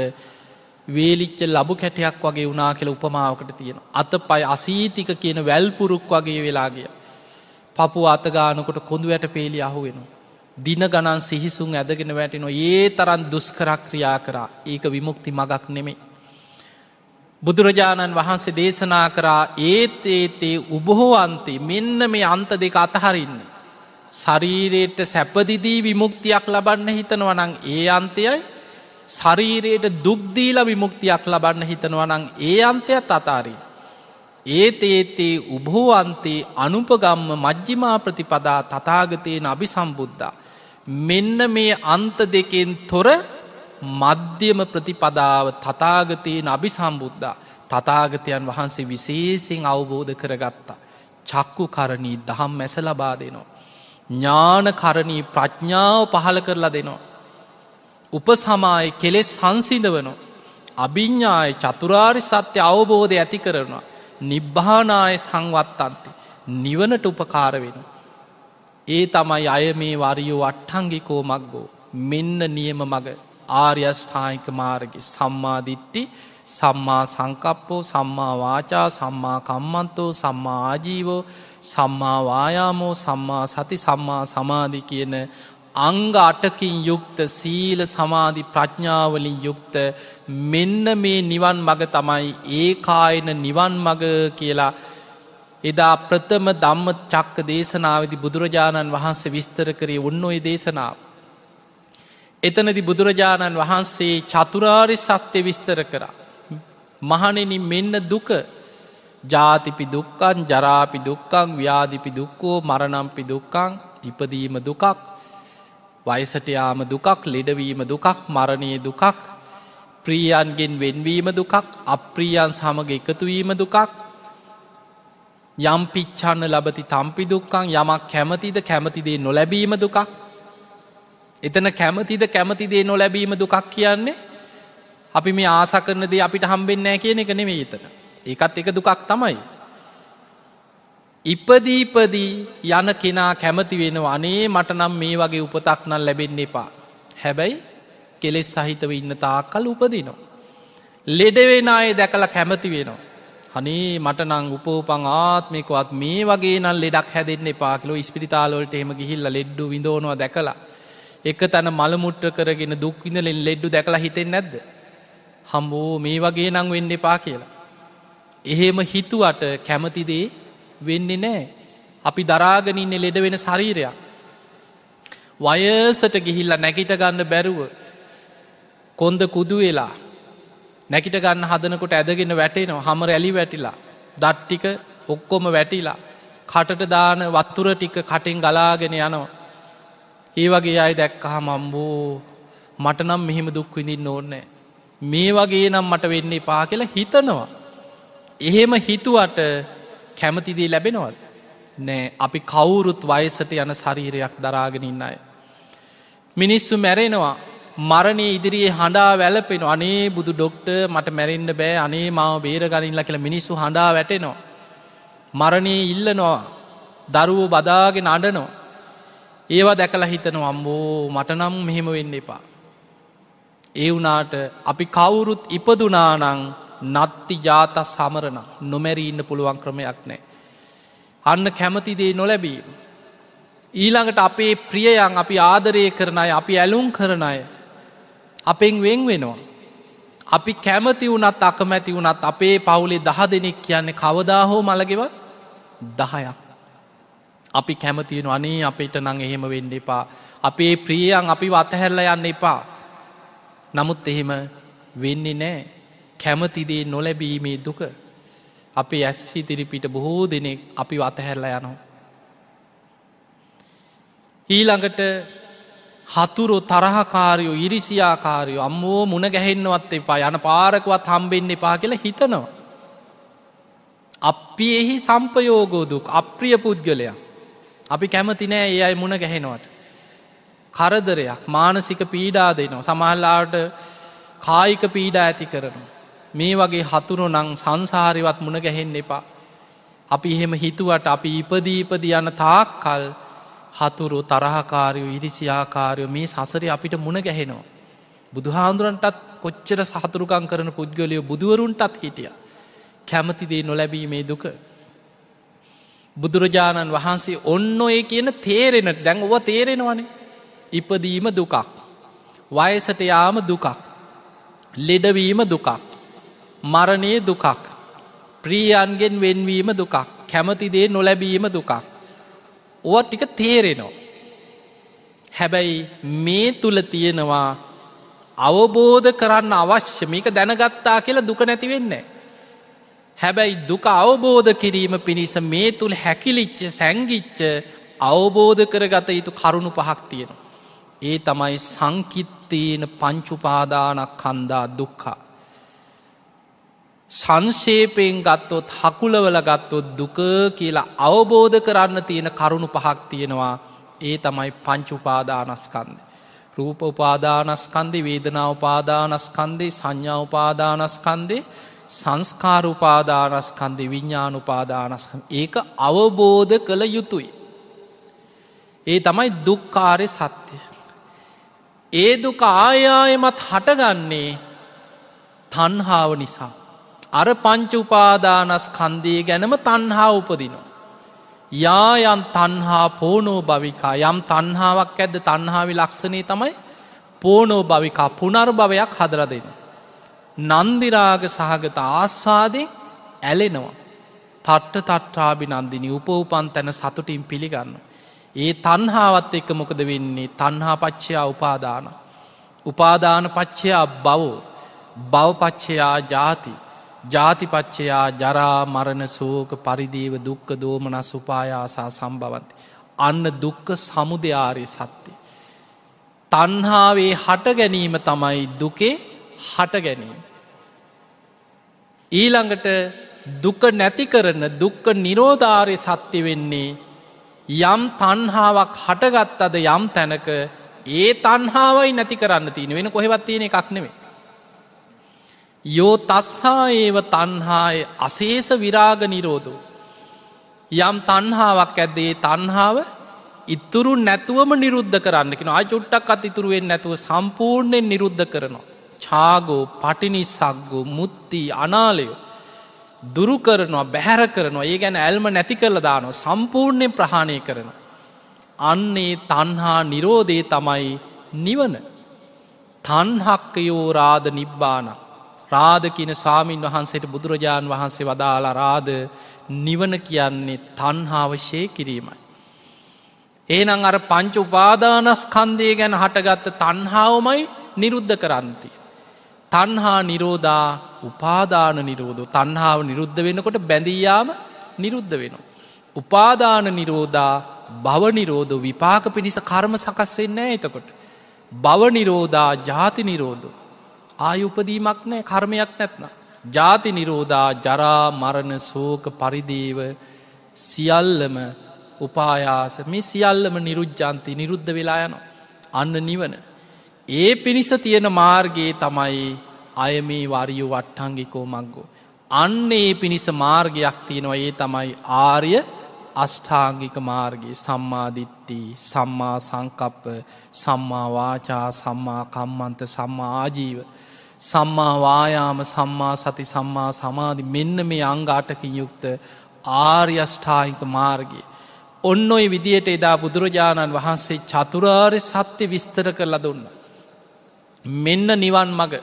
වේලිච්ච ලබු කැටයක් වගේ වුණා කියලා උපමාවකට තියෙනවා. අතපය අසීතික කියන වැල්පුරුක් වගේ වෙලා ගියා. පපුව අත ගන්නකොට කොඳු වැට පේලි අහු වෙනවා. දින ගණන් සිහිසුන් ඇදගෙන වැටෙනවා. ඒ තරම් දුෂ්කර ක්‍රියා කරා. ඒක විමුක්ති මගක් නෙමෙයි. බුදුරජාණන් වහන්සේ දේශනා කරා ඒතේ උබහෝ අන්තේ මෙන්න මේ අන්ත දෙක අතහරින්න. ශරීරයට සැපදිදී විමුක්තියක් ලබන්න හිතනවා නම් ඒ අන්තයයි ශරීරයට දුක් දීලා විමුක්තියක් ලබන්න හිතනවා නම් ඒ අන්තයත් අතාරින්න. ඒතේ උබහෝ අන්තේ අනුපගම්ම මජ්ක්‍ධිමා ප්‍රතිපදා තථාගතේන අபிසම්බුද්ධා. මෙන්න මේ අන්ත දෙකෙන් තොර මධ්‍යම ප්‍රතිපදාව තථාගතේන අபிසම්බුද්ධා. තථාගතයන් වහන්සේ විශේෂයෙන් අවබෝධ කරගත්තා. චක්කු කරණී දහම් මැස ලබා දෙනවා. ඥාන කරණී ප්‍රඥාව පහළ කරලා දෙනවා. උපසමාය කෙලෙස් සංසිඳවනවා. අභිඥාය චතුරාර්ය සත්‍ය අවබෝධය ඇති කරනවා. නිබ්බානාය සංවත්තන්ති නිවනට උපකාර වෙනවා. ඒ තමයි අය මේ වරියෝ අට්ඨංගිකෝ මග්ගෝ මෙන්න නියම මග ආර්ය අෂ්ටාංගික මාර්ගය සම්මා දිට්ඨි සම්මා සංකප්පෝ සම්මා වාචා සම්මා කම්මන්තෝ සම්මා ආජීවෝ සම්මා වායාමෝ සම්මා සති සම්මා සමාධි කියන අංග 8කින් යුක්ත සීල සමාධි ප්‍රඥාවලින් යුක්ත මෙන්න මේ නිවන් මඟ තමයි ඒකායන නිවන් මඟ කියලා එදා ප්‍රථම ධම්ම චක්ක දේශනාවේදී බුදුරජාණන් වහන්සේ විස්තර කරේ ඔන්න ඔය දේශනාව. එතනදී බුදුරජාණන් වහන්සේ චතුරාර්ය සත්‍ය විස්තර කරා. මහණෙනි මෙන්න දුක ජාතිපි දුක්ඛං ජරාපි දුක්ඛං ව්‍යාධිපි දුක්ඛෝ මරණම්පි දුක්ඛං ඉපදීම දුකක් වයසට යාම දුකක් ලෙඩවීම දුකක් මරණයේ දුකක් ප්‍රියයන්ගෙන් වෙන්වීම දුකක් අප්‍රියයන් සමග එකතු වීම දුකක් යම් පිච්ඡන්න ලබති තම්පි දුක්ඛං යමක් කැමතිද කැමති දේ නොලැබීම දුකක්. එතන කැමතිද කැමති දේ නොලැබීම දුකක් කියන්නේ අපි මේ ආසා කරන දේ අපිට හම්බෙන්නේ නැහැ කියන එක නෙමෙයි එතන. ඒකත් එක දුකක් තමයි. ඉපදී යන කෙනා කැමති වෙනවා අනේ මට නම් මේ වගේ උපතක් නම් ලැබෙන්න එපා. හැබැයි කෙලෙස් සහිතව ඉන්න තාක්කල් උපදිනවා. ලෙඩ වෙන අය දැකලා කැමති වෙනවා. අනේ මට නම් උපෝපං ආත්මිකවත් මේ වගේ නම් ලෙඩක් හැදෙන්න එපා කියලා ඉස්පිරිතාල වලට එහෙම ගිහිල්ලා ලෙඩු විඳවනවා දැකලා එක තැන මල මුට්‍ර කරගෙන දුක් විඳින ලෙඩු දැකලා හිතෙන්නේ නැද්ද? හම්බෝ මේ වගේ නම් වෙන්න එපා කියලා. එහෙම හිතුවට කැමති දේ වෙන්නේ නැහැ. අපි දරාගෙන ඉන්නේ ලෙඩ වෙන ශරීරයක්. වයසට ගිහිල්ලා නැගිට ගන්න බැරුව කොන්ද කුදු වෙලා නැගිට ගන්න හදනකොට ඇදගෙන වැටෙනවා. හැම රැලි වැටිලා දත් ටික ඔක්කොම වැටිලා කටට දාන වතුර ටික කටෙන් ගලාගෙන යනවා. ඒ වගේ අය දැක්කහම අම්බෝ මට නම් මෙහෙම දුක් විඳින්න ඕනේ මේ වගේ නම් මට වෙන්න එපා කියලා හිතනවා. එහෙම හිතුවට කැමති දේ ලැබෙනවද? නෑ. අපි කවුරුත් වයසට යන ශරීරයක් දරාගෙන ඉන්න අය. මිනිස්සු මැරෙනවා. මරණයේ ඉදිරියේ හඬා වැළපෙනවා. අනේ බුදු ඩොක්ටර් මට මැරෙන්න බෑ. අනේ මාව බේරගනින්නලා කියලා මිනිස්සු හඬා වැටෙනවා. මරණයේ ඉල්ලනවා. දරුවෝ බදාගෙන අඬනවා. ඒවා දැකලා හිතනවා අම්බෝ මට නම් මෙහෙම වෙන්න එපා. ඒ වුණාට අපි කවුරුත් ඉපදුනා නම් නත්ති ජාත සමරණ නොමැරී ඉන්න පුළුවන් ක්‍රමයක් නැහැ. අන්න කැමති දේ නොලැබීම. ඊළඟට අපේ ප්‍රියයන් අපි ආදරය කරන අය අපි ඇලුම් කරන අය අපෙන් වෙන් වෙනවා. අපි කැමති වුණත් අකමැති වුණත් අපේ පවුලේ 10 දෙනෙක් කියන්නේ කවදා හෝ මළගෙව 10ක්. අපි කැමති වෙනවා අනේ අපිට නම් එහෙම වෙන්න එපා. අපේ ප්‍රියයන් අපිව අතහැරලා යන්න එපා. නමුත් එහෙම වෙන්නේ නැහැ. කැමති දේ නොලැබීමේ දුක අපේ ඇස් ඉදිරි පිට බොහෝ දෙනෙක් අපිව අතහැරලා යනවා. ඊළඟට හතුරු තරහකාරයෝ ඉරිසියාකාරයෝ අම්මෝ මුණ ගැහෙන්නවත් එපා යන පාරකවත් හම්බෙන්න එපා කියලා හිතනවා. අප්පියෙහි සම්පයෝගෝ දුක් අප්‍රිය පුද්ගලයා. අපි කැමති නෑ ඒ අය මුණ ගැහෙනවට. කරදරයක් මානසික පීඩා දෙනවා. සමහරලාට කායික පීඩා ඇති කරනවා. මේ වගේ හතුරු නම් සංසාරෙවත් මුණ ගැහෙන්න එපා. අපි එහෙම හිතුවට අපි ඉපදී යන තාක්කල් හතුරු තරහකාරයෝ ඉරිසියාකාරයෝ මේ සසරේ අපිට මුණ ගැහෙනවා. බුදුහාඳුරන්ටත් කොච්චර සහතුරුකම් කරන පුද්ගලයෝ බුදුවරුන්ටත් හිටියා. කැමති දේ නොලැබීමේ දුක. බුදුරජාණන් වහන්සේ ඔන්න ඔය කියන තේරෙන දැන් ඔව තේරෙනවනේ. ඉපදීම දුකක්. වයසට යාම දුකක්. ලෙඩවීම දුකක්. මරණය දුකක්. ප්‍රියයන්ගෙන් වෙන්වීම දුකක්. කැමති දේ නොලැබීම දුකක්. ඔව ටික තේරෙනවා. හැබැයි මේ තුල තියෙනවා අවබෝධ කරන්න අවශ්‍ය මේක දැනගත්තා කියලා දුක නැති වෙන්නේ. හැබැයි දුක අවබෝධ කිරීම පිණිස මේ තුල හැකිලිච්ච සැංගිච්ච අවබෝධ කරගත යුතු කරුණු පහක් තියෙනවා. ඒ තමයි සංකිත්තේන පංච උපාදානස්කන්ධා දුක්ඛ. සංක්ෂේපයෙන් ගත්තොත් හකුලවල ගත්තොත් දුක කියලා අවබෝධ කරන්න තියෙන කරුණු පහක් තියෙනවා. ඒ තමයි පංච උපාදානස්කන්ධය. රූප උපාදානස්කන්ධේ, වේදනා උපාදානස්කන්ධේ, සංඥා උපාදානස්කන්ධේ, සංස්කාර උපාදානස්කන්ධේ, විඥාන උපාදානස්කන්ධේ. ඒක අවබෝධ කළ යුතුයි. ඒ තමයි දුක්ඛාරය සත්‍ය. ඒ දුක ආයායමත් හටගන්නේ තණ්හාව නිසා. අර පංච උපාදානස්කන්ධය ගැනම තණ්හාව උපදිනවා. යායන් තණ්හා පෝනෝ භවිකා. යම් තණ්හාවක් ඇද්ද තණ්හාවේ ලක්ෂණය තමයි පෝනෝ භවිකා පුනර්භවයක් හදලා දෙනවා. නන්දි රාග සහගත ආස්වාදයෙන් ඇලෙනවා. තට්ට තට්ඨාබිනන්දිනී උපෝපන් තැන සතුටින් පිළිගන්නවා. ඒ තණ්හාවත් එක්ක මොකද වෙන්නේ? තණ්හා පච්චයා උපාදාන. උපාදාන පච්චයා භව. භව පච්චයා ජාති. ජාති පච්චයා ජරා මරණ ශෝක පරිදේව දුක්ඛ දෝමනස් උපායාසා සම්භවಂತಿ. අන්න දුක්ඛ සමුදය ආර්ය සත්‍ය. තණ්හාවේ හට ගැනීම තමයි දුකේ හට ගැනීම. ඊළඟට දුක නැති කරන දුක්ඛ නිරෝධාර්ය සත්‍ය වෙන්නේ යම් තණ්හාවක් හටගත්තද යම් තැනක ඒ තණ්හාවයි නැති කරන්න තියෙන වෙන කොහෙවත් තියෙන එකක් නෙමෙයි. යෝ තස්සා ඒව තණ්හාය අශේෂ විරාග නිරෝධෝ. යම් තණ්හාවක් ඇද්ද ඒ තණ්හාව ඉතුරු නැතුවම නිරුද්ධ කරන්න කියනවා. ආ චුට්ටක්වත් ඉතුරු වෙන්නේ නැතුව සම්පූර්ණයෙන් නිරුද්ධ කරනවා. ඡාගෝ පටිනිස්සග්ගෝ මුත්ති අනාලය දුරු කරනවා, බැහැර කරනවා. ඒ ගැන ඇල්ම නැති කරලා දානවා, සම්පූර්ණයෙන් ප්‍රහාණය කරනවා. අන්නේ තණ්හා නිරෝධය තමයි නිවන. තණ්හක්කයෝ රාද නිබ්බාන. රාද කියන ස්වාමීන් වහන්සේට බුදුරජාණන් වහන්සේ වදාලා රාද නිවන කියන්නේ තණ්හාව ෂේ කිරීමයි. එහෙනම් අර පංච උපාදානස්කන්ධය ගැන හටගත්ත තණ්හාවමයි නිරුද්ධ කරන්න තියෙන්නේ. තණ්හා නිරෝධා උපාදාන නිරෝධෝ. තණ්හාව නිරුද්ධ වෙනකොට බැඳී යාම නිරුද්ධ වෙනවා. උපාදාන නිරෝධා භව නිරෝධෝ. විපාක පිණිස කර්ම සකස් වෙන්නේ නැහැ එතකොට. භව නිරෝධා ජාති නිරෝධෝ. ආය උපදීමක් නැහැ කර්මයක් නැත්නම්. ජාති නිරෝධා ජරා මරණ ශෝක පරිදේව සියල්ලම උපායාස. මේ සියල්ලම නිරුද්ධාන්ති නිරුද්ධ වෙලා යනවා. අන්න නිවන. ඒ පිණිස තියෙන මාර්ගයේ තමයි අය මේ වරියු වට්ටංගිකෝ මග්ගෝ. අන්න ඒ පිණිස මාර්ගයක් තියෙනවා. ඒ තමයි ආර්ය අෂ්ටාංගික මාර්ගයේ. සම්මා දිට්ඨි, සම්මා සංකප්ප, සම්මා වාචා, සම්මා කම්මන්ත, සම්මා ආජීව, සම්මා වායාම, සම්මා සති, සම්මා සමාධි. මෙන්න මේ අංග 8කින් යුක්ත ආර්ය අෂ්ටාංගික මාර්ගය. ඔන්න ඔය විදියට එදා බුදුරජාණන් වහන්සේ චතුරාර්ය සත්‍ය විස්තර කරලා දුන්නා. මෙන්න නිවන් මඟ.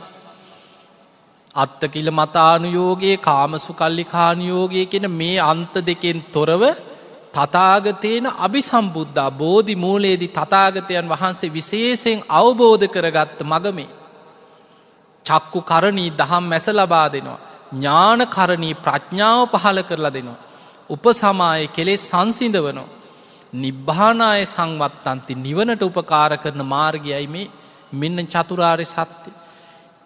අත්තකිල මතානුයෝගයේ කාමසුකල්ලිකානුයෝගය කියන මේ අන්ත දෙකෙන් තොරව තථාගතේන අභිසම්බුද්ධා. බෝධි මූලයේදී තථාගතයන් වහන්සේ විශේෂයෙන් අවබෝධ කරගත්ත මඟ මේ. චක්කු කරණී දහම් මැස ලබා දෙනවා. ඥාන කරණී ප්‍රඥාව පහළ කරලා දෙනවා. උපසමාය කෙලෙස් සංසිඳවනවා. නිබ්බානාය සංවත්තන්ති නිවනට උපකාර කරන මාර්ගයයි මේ මෙන්න චතුරාර්ය සත්‍ය.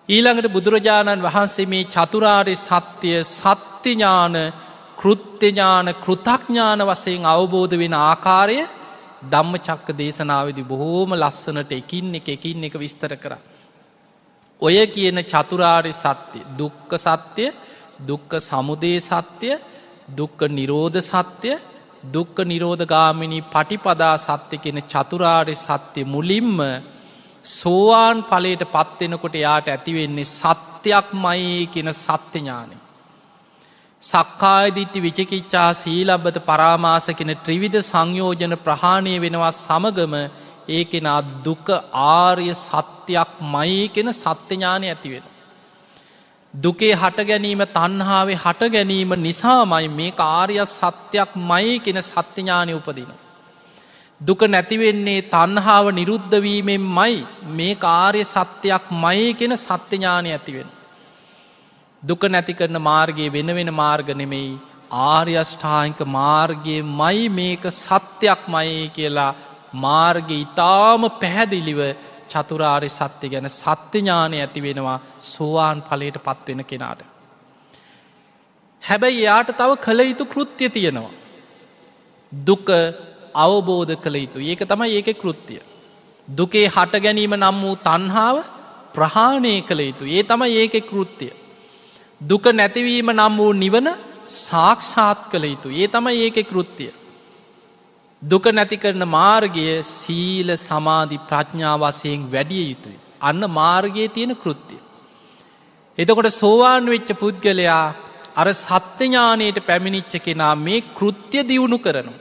ඊළඟට බුදුරජාණන් වහන්සේ මේ චතුරාර්ය සත්‍යය සත්‍ය ඥාන, කෘත්‍ය ඥාන, කෘතඥාන වශයෙන් අවබෝධ වෙන ආකාරය ධම්මචක්ක දේශනාවේදී බොහෝම ලස්සනට එකින් එක විස්තර කරා. ඔය කියන චතුරාර්ය සත්‍ය, දුක්ඛ සත්‍ය, දුක්ඛ සමුදය සත්‍ය, දුක්ඛ නිරෝධ සත්‍ය, දුක්ඛ නිරෝධ ගාමිනී පටිපදා සත්‍ය කියන චතුරාර්ය සත්‍ය මුලින්ම සෝවාන් ඵලයට පත් වෙනකොට යාට ඇති වෙන්නේ සත්‍යක්මයි කියන සත්‍ය ඥානය. සක්කාය දිට්ඨි විචිකිච්ඡා සීලබ්බත පරාමාස කියන ත්‍රිවිධ සංයෝජන ප්‍රහාණය වෙනවා සමගම ඒ කෙනා දුක ආර්ය සත්‍යක්මයි කියන සත්‍ය ඥානය ඇති වෙනවා. දුකේ හට ගැනීම තණ්හාවේ හට ගැනීම නිසාමයි මේක ආර්ය සත්‍යක්මයි කියන සත්‍ය ඥානය උපදිනවා. දුක නැති වෙන්නේ තණ්හාව නිරුද්ධ වීමෙන්මයි මේක ආර්ය සත්‍යක්මයි කියන සත්‍ය ඥානය ඇති වෙනවා. දුක නැති කරන මාර්ගයේ වෙන මාර්ග නෙමෙයි ආර්ය අෂ්ටාංගික මාර්ගයමයි මේක සත්‍යක්මයි කියලා මාර්ගය ඊටාම පැහැදිලිව චතුරාර්ය සත්‍ය ගැන සත්‍ය ඥානය ඇති වෙනවා සෝවාන් ඵලයට පත් වෙන කෙනාට. හැබැයි එයාට තව කළ යුතු කෘත්‍ය තියෙනවා. දුක අවබෝධ කළ යුතුයි. ඒක තමයි ඒකේ කෘත්‍යය. දුකේ හට ගැනීම නම් වූ තණ්හාව ප්‍රහාණය කළ යුතුයි. ඒ තමයි ඒකේ කෘත්‍යය. දුක නැතිවීම නම් වූ නිවන සාක්ෂාත් කළ යුතුයි. ඒ තමයි ඒකේ කෘත්‍යය. දුක නැති කරන මාර්ගය සීල සමාධි ප්‍රඥා වශයෙන් වැඩිය යුතුයි. අන්න මාර්ගයේ තියෙන කෘත්‍යය. එතකොට සෝවාන් වෙච්ච පුද්ගලයා අර සත්‍ය ඥානයට පැමිණිච්ච කෙනා මේ කෘත්‍ය දියුණු කරනවා.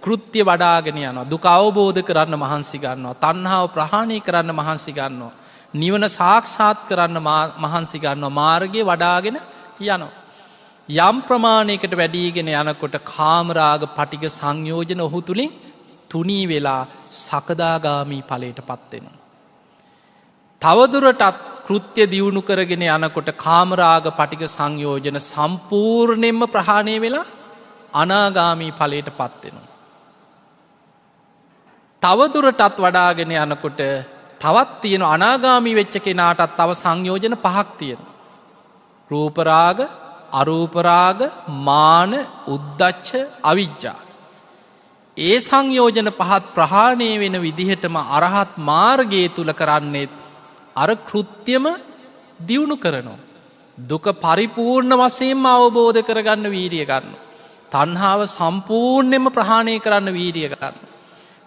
කෘත්‍ය වඩාගෙන යනවා. දුක අවබෝධ කරන්න මහන්සි ගන්නවා. තණ්හාව ප්‍රහාණය කරන්න මහන්සි ගන්නවා. නිවන සාක්ෂාත් කරන්න මහන්සි ගන්නවා. මාර්ගය වඩාගෙන යනවා. යම් ප්‍රමාණයකට වැඩීගෙන යනකොට කාමරාග පටික සංයෝජන ඔහු තුළින් තුනී වෙලා සකදාගාමී ඵලයට පත් වෙනවා. තවදුරටත් කෘත්‍ය දියුණු කරගෙන යනකොට කාමරාග පටික සංයෝජන සම්පූර්ණයෙන්ම ප්‍රහාණය වෙලා අනාගාමී ඵලයට පත් වෙනවා. තවදුරටත් වඩාගෙන යනකොට තවත් තියෙන අනාගාමී වෙච්ච කෙනාටත් තව සංයෝජන පහක් තියෙනවා. රූපරාග, අරූපරාග, මාන, උද්ධච්ච, අවිජ්ජා. ඒ සංයෝජන පහත් ප්‍රහාණය වෙන විදිහටම අරහත් මාර්ගයේ තුල කරන්නේ අර කෘත්‍යම දියුණු කරනවා. දුක පරිපූර්ණ වශයෙන්ම අවබෝධ කරගන්න වීරිය ගන්නවා. තණ්හාව සම්පූර්ණයෙන්ම ප්‍රහාණය කරන්න වීරිය ගන්නවා.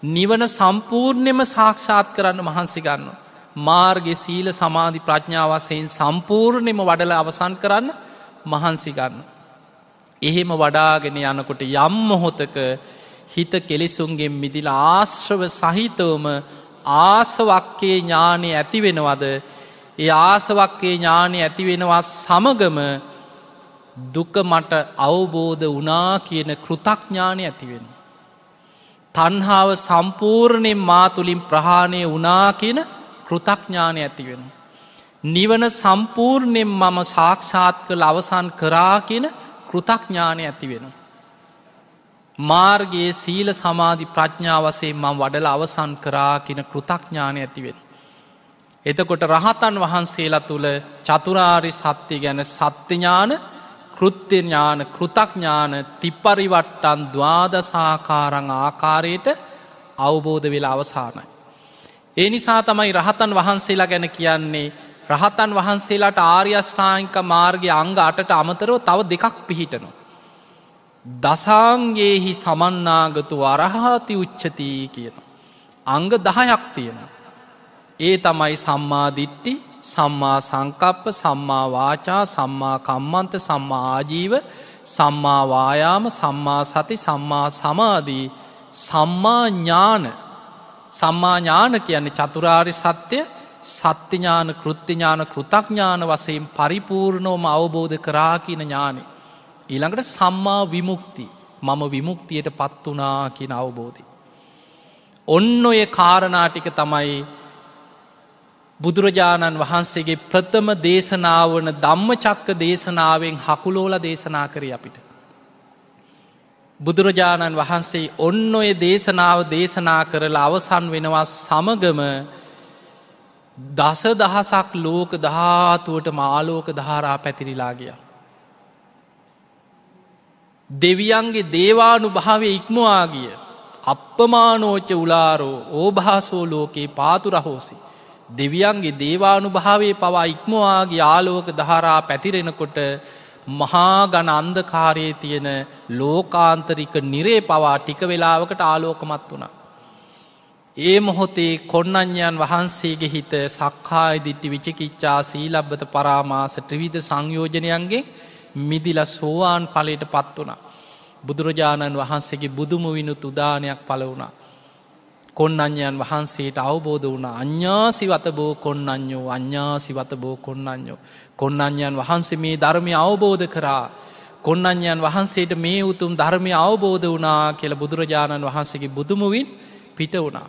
නිවන සම්පූර්ණයෙන්ම සාක්ෂාත් කරන්න මහන්සි ගන්නවා. මාර්ගයේ සීල සමාධි ප්‍රඥා වශයෙන් සම්පූර්ණයෙන්ම වඩලා අවසන් කරන්න මහන්සි ගන්න. එහෙම වඩාගෙන යනකොට යම් මොහොතක හිත කෙලෙසුන්ගෙන් මිදිලා ආශ්‍රව සහිතවම ආසවක්කේ ඥානෙ ඇති වෙනවද? ඒ ආසවක්කේ ඥානෙ ඇති වෙනවා සමගම දුක මට අවබෝධ වුණා කියන කෘතඥානෙ ඇති වෙනවා. තණ්හාව සම්පූර්ණයෙන් මා තුලින් ප්‍රහාණය වුණා කියන කෘතඥානෙ ඇති වෙනවා. නිවන සම්පූර්ණයෙන් මම සාක්ෂාත් කළ අවසන් කරා කියන කෘතඥානය ඇති වෙනවා. මාර්ගයේ සීල සමාධි ප්‍රඥා වශයෙන් මම වඩලා අවසන් කරා කියන කෘතඥානය ඇති වෙනවා. එතකොට රහතන් වහන්සේලා තුල චතුරාර්ය සත්‍ය ගැන සත්‍ය ඥාන, කෘත්‍ය ඥාන, කෘතඥාන තිපරිවට්ටන් ද්වාදසාකාරං ආකාරයට අවබෝධ වෙලා අවසానයි. ඒ නිසා තමයි රහතන් වහන්සේලා ගැන කියන්නේ රහතන් වහන්සේලාට ආර්ය අෂ්ටාංගික මාර්ගයේ අංග 8ට අමතරව තව දෙකක් පිහිටනවා. දසාංගේහි සමන්නාගතු අරහති උච්චති කියන අංග 10ක් තියෙනවා. ඒ තමයි සම්මා දිට්ඨි, සම්මා සංකප්ප, සම්මා වාචා, සම්මා කම්මන්ත, සම්මා ආජීව, සම්මා වායාම, සම්මා සති, සම්මා සමාධි, සම්මා ඥාන. සම්මා ඥාන කියන්නේ චතුරාර්ය සත්‍ය සත්‍ය ඥාන, කෘත්‍ය ඥාන, කෘතඥාන වශයෙන් පරිපූර්ණවම අවබෝධ කරා කියන ඥානෙ. ඊළඟට සම්මා විමුක්ති, මම විමුක්තියට පත් වුණා කියන අවබෝධය. ඔන්න ඔය කාරණා ටික තමයි බුදුරජාණන් වහන්සේගේ ප්‍රථම දේශනාව වන ධම්මචක්ක දේශනාවෙන් හකුලෝලා දේශනා කරේ අපිට. බුදුරජාණන් වහන්සේ ඔන්න ඔය දේශනාව දේශනා කරලා අවසන් වෙනවා සමගම දස දහසක් ලෝක ධාතුවට මාලෝක ධාරා පැතිරිලා ගියා. දෙවියන්ගේ දේවානු භාවය ඉක්මවා ගිය අප්පමානෝච උලාරෝ ඕභාසෝ ලෝකයේ පාතුරහෝසි. දෙවියන්ගේ දේවානු භාවය පවා ඉක්මවාගේ ආලෝක දහරා පැතිරෙනකොට මහාගණ අන්දකාරයේ තියෙන ලෝකාන්තරික නිරේ පවා ටික වෙලාවකට ආලෝකමත් වුණා. ඒ මොහොතේ කොණ්ණඤ්ඤයන් වහන්සේගේ හිත සක්කාය දිට්ඨි විචිකිච්ඡා සීලබ්බත පරාමාස ත්‍රිවිධ සංයෝජනයන්ගෙන් මිදිලා සෝවාන් ඵලයට පත් වුණා. බුදුරජාණන් වහන්සේගේ බුදුමුවිනුත් උදානයක් පළ වුණා. කොණ්ණඤ්ඤයන් වහන්සේට අවබෝධ වුණා අඤ්ඤාසිවත බෝ කොණ්ණඤ්ඤෝ අඤ්ඤාසිවත බෝ කොණ්ණඤ්ඤෝ. කොණ්ණඤ්ඤයන් වහන්සේ මේ ධර්මය අවබෝධ කරා. කොණ්ණඤ්ඤයන් වහන්සේට මේ උතුම් ධර්මය අවබෝධ වුණා කියලා බුදුරජාණන් වහන්සේගේ බුදුමුවින් පිට වුණා.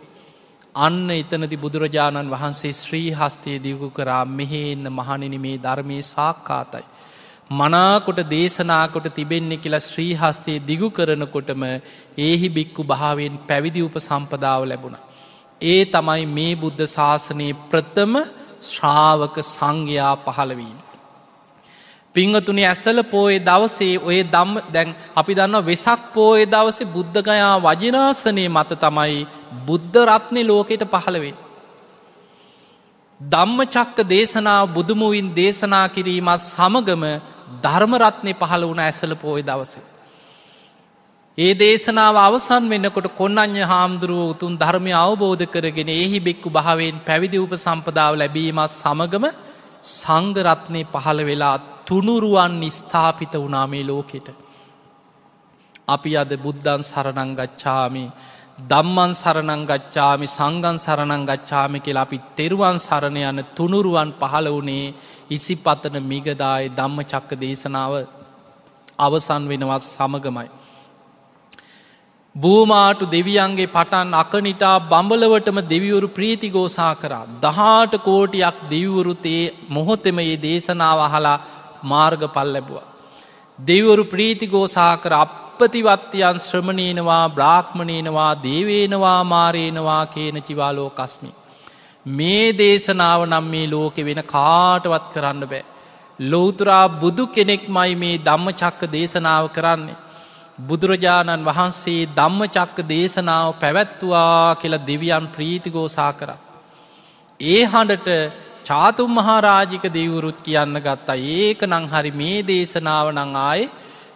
අන්න එතනදී බුදුරජාණන් වහන්සේ ශ්‍රී හස්තය දියුණු කරා මෙහෙන්න මහණෙනි මේ ධර්මයේ සාක්කාතයි. මනාකොට දේශනාකොට තිබෙන්නේ කියලා ශ්‍රී හස්තයේ දිගු කරනකොටම ඒහි බික්කු භාවයෙන් පැවිදි උපසම්පදාව ලැබුණා. ඒ තමයි මේ බුද්ධ ශාසනයේ ප්‍රථම ශ්‍රාවක සංඝයා පහළ වීම. පින්වතුනි ඇසල පෝය දවසේ ඔය ධම්ම දැන් අපි දන්නවා වෙසක් පෝය දවසේ බුද්ධගයා වජිනාසනයේ මත තමයි බුද්ධ රත්නේ ලෝකෙට පහළ වෙන්නේ. ධම්මචක්ක දේශනාව බුදුමුවින් දේශනා කිරීමත් සමගම ධර්ම රත්නේ පහළ වුණ ඇසල පෝය දවසේ. ඒ දේශනාව අවසන් වෙනකොට කොණ්ණඤ්ඤ හාමුදුරුවෝ උතුම් ධර්මය අවබෝධ කරගෙන එහි බික්කු භාවයෙන් පැවිදි උපසම්පදාව ලැබීමත් සමගම සංඝ රත්නේ පහළ වෙලා තුනුරුවන් ස්ථාපිත වුණා මේ ලෝකෙට. අපි අද බුද්ධං සරණං ගච්ඡාමි ධම්මං සරණං ගච්ඡාමි සංඝං සරණං ගච්ඡාමි කියලා අපි තෙරුවන් සරණ යන තුනුරුවන් පහළ වුණේ ඉසිපතන මිගදායේ ධම්මචක්ක දේශනාව අවසන් වෙනවත් සමගමයි. භූමාටු දෙවියන්ගේ පටන් අකනිටා බඹලවටම දෙවිවරු ප්‍රීතිඝෝෂා කරා. 18 කෝටියක් දෙවිවරුත් ඒ මොහොතේම මේ දේශනාව අහලා මාර්ගඵල ලැබුවා. දෙවිවරු ප්‍රීතිඝෝෂා කර අප්පතිවත්යන් ශ්‍රමණේනවා බ්‍රාහ්මණේනවා දේවේනවා මාරේනවා කේන චිවාලෝකස්මි. මේ දේශනාව නම් මේ ලෝකෙ වෙන කාටවත් කරන්න බෑ. ලෞතුරා බුදු කෙනෙක්මයි මේ ධම්මචක්ක දේශනාව කරන්නේ. බුදුරජාණන් වහන්සේ ධම්මචක්ක දේශනාව පැවැත්තුවා කියලා දෙවියන් ප්‍රීතිඝෝෂා කරා. ඒ හඬට චාතුම් මහරජික දෙවිවරුත් කියන්න ගත්තා ඒක නම් හරි මේ දේශනාව නම් ආයේ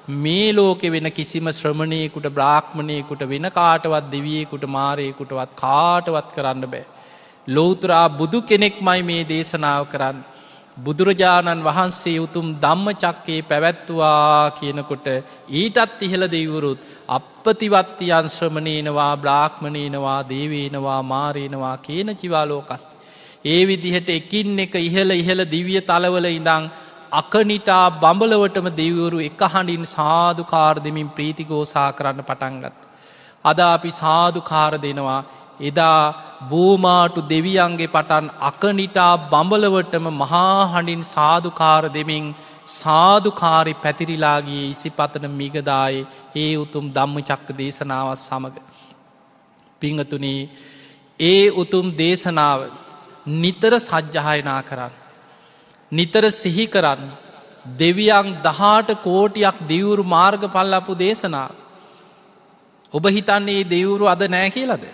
මේ ලෝකෙ වෙන කිසිම ශ්‍රමණේකුට බ්‍රාහ්මණේකුට වෙන කාටවත් දෙවියෙකුට මාරයෙකුටවත් කාටවත් කරන්න බෑ. ලෞතුරා බුදු කෙනෙක්මයි මේ දේශනාව කරන්නේ. බුදුරජාණන් වහන්සේ උතුම් ධම්මචක්කේ පැවැත්තුවා කියනකොට ඊටත් ඉහළ දෙවිවරුත් අප්පතිවත්තියන් ශ්‍රමණේනවා බ්‍රාහ්මණේනවා දේවේනවා මාරේනවා කේන චිවාලෝකස්මි. ඒ විදිහට එකින් එක ඉහළ දිව්‍ය තලවල ඉඳන් අකනිටා බඹලවටම දෙවිවරු එක හඬින් සාදුකාර දෙමින් ප්‍රීතිඝෝෂා කරන්න පටන් ගත්තා. අද අපි සාදුකාර දෙනවා. එදා භූමාටු දෙවියන්ගේ පටන් අකනිටා බඹලවටම මහා හඬින් සාදුකාර දෙමින් සාදුකාරි පැතිරිලාගේ ඉසිපතන මිගදායේ ඒ උතුම් ධම්මචක්ක දේශනාවත් සමග. පිංහතුනි ඒ උතුම් දේශනාව නිතර සජ්ජායනා කරන්න. නිතර සිහි කරන්න. දෙවියන් 18 කෝටියක් දෙවිවරු මාර්ගඵල ලැබපු දේශනාව. ඔබ හිතන්නේ මේ දෙවිවරු අද නැහැ කියලාද?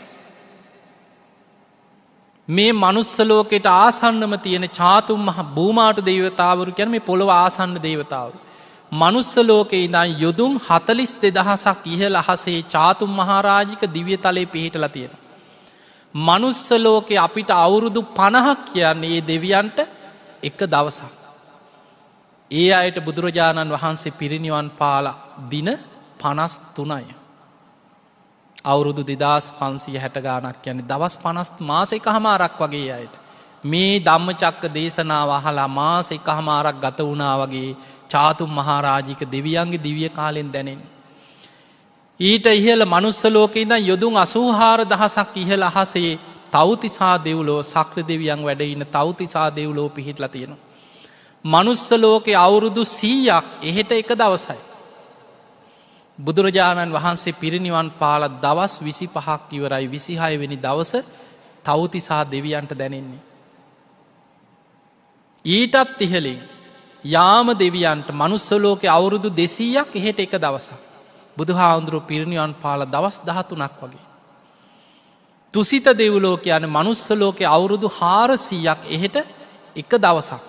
මේ මනුස්ස ලෝකෙට ආසන්නම තියෙන චාතුම් මහ භූමාටු දේවතාවරු කියන්නේ මේ පොළොව ආසන්න දේවතාවරු. මනුස්ස ලෝකේ ඉඳන් යොදුන් 42000ක් ඉහළ අහසේ චාතුම් මහරජික දිව්‍ය තලයේ පිහිටලා තියෙනවා. මනුස්ස ලෝකේ අපිට අවුරුදු 50ක් කියන්නේ මේ දෙවියන්ට එක දවසක්. ඒ අයට බුදුරජාණන් වහන්සේ පිරිනිවන් පාලා දින 53යි. අවුරුදු 2560 ගානක් කියන්නේ දවස් 50 මාස එකහමාරක් වගේ අයට මේ ධම්මචක්ක දේශනාව අහලා මාස එකහමාරක් ගත වුණා වගේ චාතුම් මහරජික දෙවියන්ගේ දිව්‍ය කාලෙන් දැනෙන්නේ. ඊට ඉහළ මනුස්ස ලෝකේ ඉඳන් යොදුන් 84000ක් ඉහළ අහසේ තව්තිසා දෙව්ලොව සක්‍ර දෙවියන් වැඩ ඉන්න තව්තිසා දෙව්ලොව පිහිටලා තියෙනවා. මනුස්ස ලෝකේ අවුරුදු 100ක් එහෙට එක දවසයි. බුදුරජාණන් වහන්සේ පිරිනිවන් පාල දවස් 25ක් ඉවරයි 26 වෙනි දවස තව්තිසා දෙවියන්ට දැනෙන්නේ. ඊටත් ඉහළින් යාම දෙවියන්ට මනුස්ස ලෝකේ අවුරුදු 200ක් එහෙට එක දවසක්. බුදුහාඳුරුවෝ පිරිනිවන් පාල දවස් 13ක් වගේ. තුසිත දෙව්ලෝ කියන්නේ මනුස්ස ලෝකේ අවුරුදු 400ක් එහෙට එක දවසක්.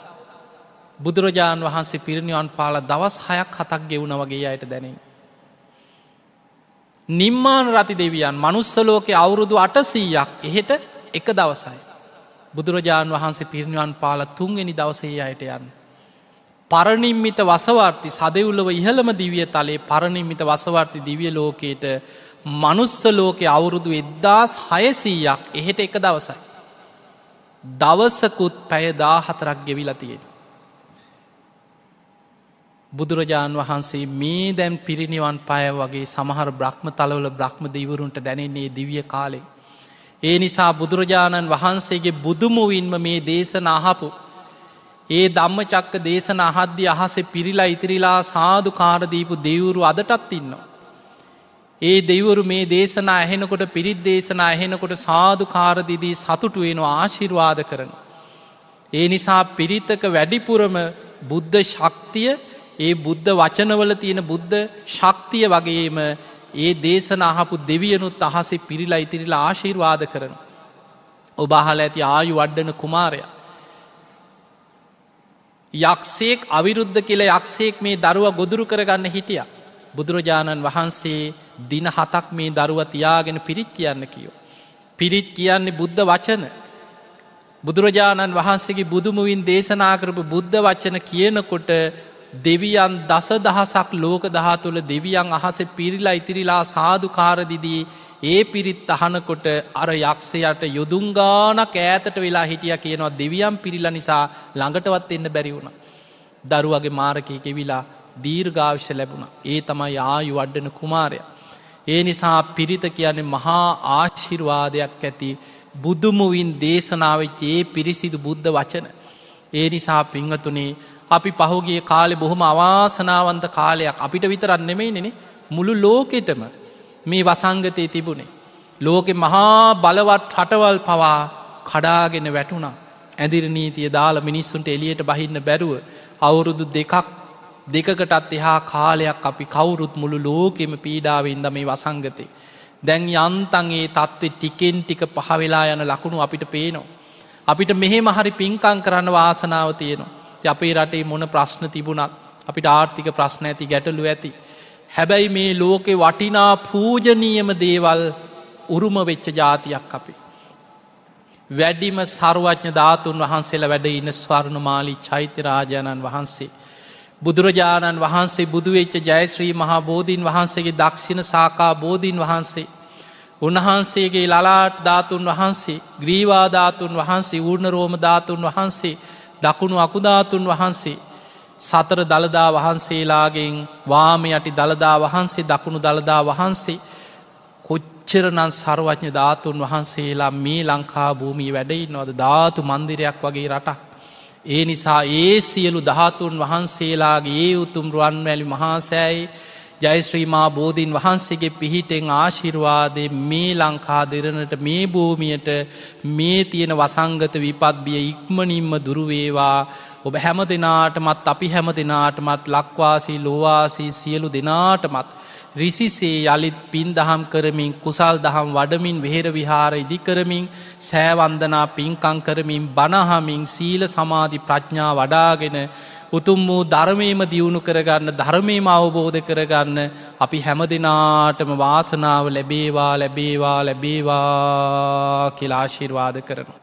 බුදුරජාණන් වහන්සේ පිරිනිවන් පාල දවස් 6ක් 7ක් ගෙවුණා වගේ අයට දැනෙන්නේ. නිම්මාන රති දෙවියන් මනුස්ස ලෝකේ අවුරුදු 800ක් එහෙට එක දවසයි. බුදුරජාණන් වහන්සේ පිරිනිවන් පාල 3 වෙනි දවසේ අයට යන්නේ. පරණිම්මිත වසවර්ති සදෙව්ලොව ඉහළම දිව්‍ය තලයේ පරණිම්මිත වසවර්ති දිව්‍ය ලෝකයට මනුස්ස ලෝකේ අවුරුදු 1600ක් එහෙට එක දවසයි. දවසකුත් පැය 14ක් ගෙවිලා තියෙනවා. බුදුරජාණන් වහන්සේ මේ දැන් පිරිනිවන් පාය වගේ සමහර බ්‍රහ්ම තලවල බ්‍රහ්ම දෙවිවරුන්ට දැනෙන්නේ දිව්‍ය කාලේ. ඒ නිසා බුදුරජාණන් වහන්සේගේ බුදුමුවින්ම මේ දේශන අහපු ඒ ධම්මචක්ක දේශන අහද්දී අහසේ පිරිලා ඉතිරිලා සාදුකාර දීපු දෙවිවරු අදටත් ඉන්නවා. ඒ දෙවිවරු මේ දේශනා ඇහෙනකොට පිරිත් දේශනා ඇහෙනකොට සාදුකාර දීදී සතුටු වෙනවා ආශිර්වාද කරනවා. ඒ නිසා පිරිතක වැඩිපුරම බුද්ධ ශක්තිය ඒ බුද්ධ වචනවල තියෙන බුද්ධ ශක්තිය වගේම ඒ දේශන අහපු දෙවියනුත් අහසේ පිරිලා ඉතිරිලා ආශිර්වාද කරන. ඔබ අහලා ඇති ආයු වඩන කුමාරයා. යක්ෂයෙක් අවිරුද්ධ කියලා යක්ෂයෙක් මේ දරුවා ගොදුරු කරගන්න හිටියා. බුදුරජාණන් වහන්සේ දින 7ක් මේ දරුවා තියාගෙන පිරිත් කියන්න කිව්වා. පිරිත් කියන්නේ බුද්ධ වචන. බුදුරජාණන් වහන්සේගේ බුදුමුවින් දේශනා කරපු බුද්ධ වචන කියනකොට දෙවියන් දසදහසක් ලෝක දහතුල දෙවියන් අහසේ පිරිලා ඉතිරිලා සාදුකාර දීදී ඒ පිරිත් අහනකොට අර යක්ෂයාට යොදුන් ගානක් ඈතට වෙලා හිටියා කියනවා දෙවියන් පිරිලා නිසා ළඟටවත් එන්න බැරි වුණා. දරුවගේ මාරකේ කෙවිලා දීර්ඝායුෂ ලැබුණා. ඒ තමයි ආයු වඩන කුමාරයා. ඒ නිසා පිරිත කියන්නේ මහා ආශිර්වාදයක් ඇති බුදුමුවින් දේශනාවෙච්ච ඒ පිරිසිදු බුද්ධ වචන. ඒ නිසා පින්වතුනි අපි පහුගිය කාලේ බොහොම අවාසනාවන්ත කාලයක් අපිට විතරක් නෙමෙයිනේ මුළු ලෝකෙටම මේ වසංගතේ තිබුණේ. ලෝකෙ මහා බලවත් රටවල් පවා කඩාගෙන වැටුණා. ඇඳිරි නීතිය දාලා මිනිස්සුන්ට එළියට බහින්න බැරුව අවුරුදු දෙකකටත් එහා කාලයක් අපි කවුරුත් මුළු ලෝකෙම පීඩාවෙන් ඉඳ මේ වසංගතේ. දැන් යන්තම් ඒ තත්ත්වෙ ටිකෙන් ටික පහ වෙලා යන ලකුණු අපිට පේනවා. අපිට මෙහෙම හරි පින්කම් කරන්න වාසනාව තියෙනවා. අපේ රටේ මොන ප්‍රශ්න තිබුණත් අපිට ආර්ථික ප්‍රශ්න ඇති ගැටලු ඇති. හැබැයි මේ ලෝකේ වටිනා පූජනීයම දේවල් උරුම වෙච්ච ජාතියක් අපි. වැඩිම සර්වඥ ධාතුන් වහන්සේලා වැඩ ඉන්න ස්වර්ණමාලී චෛත්‍ය රාජානන් වහන්සේ. බුදුරජාණන් වහන්සේ බුදු වෙච්ච ජයශ්‍රී මහා බෝධීන් වහන්සේගේ දක්ෂිණ ශාඛා බෝධීන් වහන්සේ. උන්වහන්සේගේ ලලාට ධාතුන් වහන්සේ, ග්‍රීවා ධාතුන් වහන්සේ, ඌර්ණ රෝම ධාතුන් වහන්සේ, දකුණු අකුධාතුන් වහන්සේ, සතර දළදා වහන්සේලාගෙන් වාම යටි දළදා වහන්සේ, දකුණු දළදා වහන්සේ, කොච්චරනම් සර්වඥ ධාතුන් වහන්සේලා මේ ලංකා භූමියේ වැඩ ඉන්නවද? ධාතු මන්දිරයක් වගේ රටක්. ඒ නිසා ඒ සියලු ධාතුන් වහන්සේලාගේ ඒ උතුම් රුවන්වැලි මහා සෑයේ ජයශ්‍රී මහා බෝධීන් වහන්සේගේ පිහිටෙන් ආශිර්වාදයෙන් මේ ලංකා දෙරණට මේ භූමියට මේ තියෙන වසංගත විපත් බිය ඉක්මනින්ම දුරු වේවා. ඔබ හැම දිනාටමත් අපි හැම දිනාටමත් ලක්වාසී ලෝවාසී සියලු දිනාටමත් රිසිසේ යලිත් පින් දහම් කරමින් කුසල් දහම් වඩමින් විහෙර විහාර ඉදි කරමින් සෑ වන්දනා පින්කම් කරමින් බණ අහමින් සීල සමාධි ප්‍රඥා වඩාගෙන උතුම් වූ ධර්මයේම දියුණු කරගන්න, ධර්මයේම අවබෝධ කරගන්න අපි හැම දිනාටම වාසනාව ලැබේවා ලැබේවා ලැබේවා කියලා ආශිර්වාද කරනවා.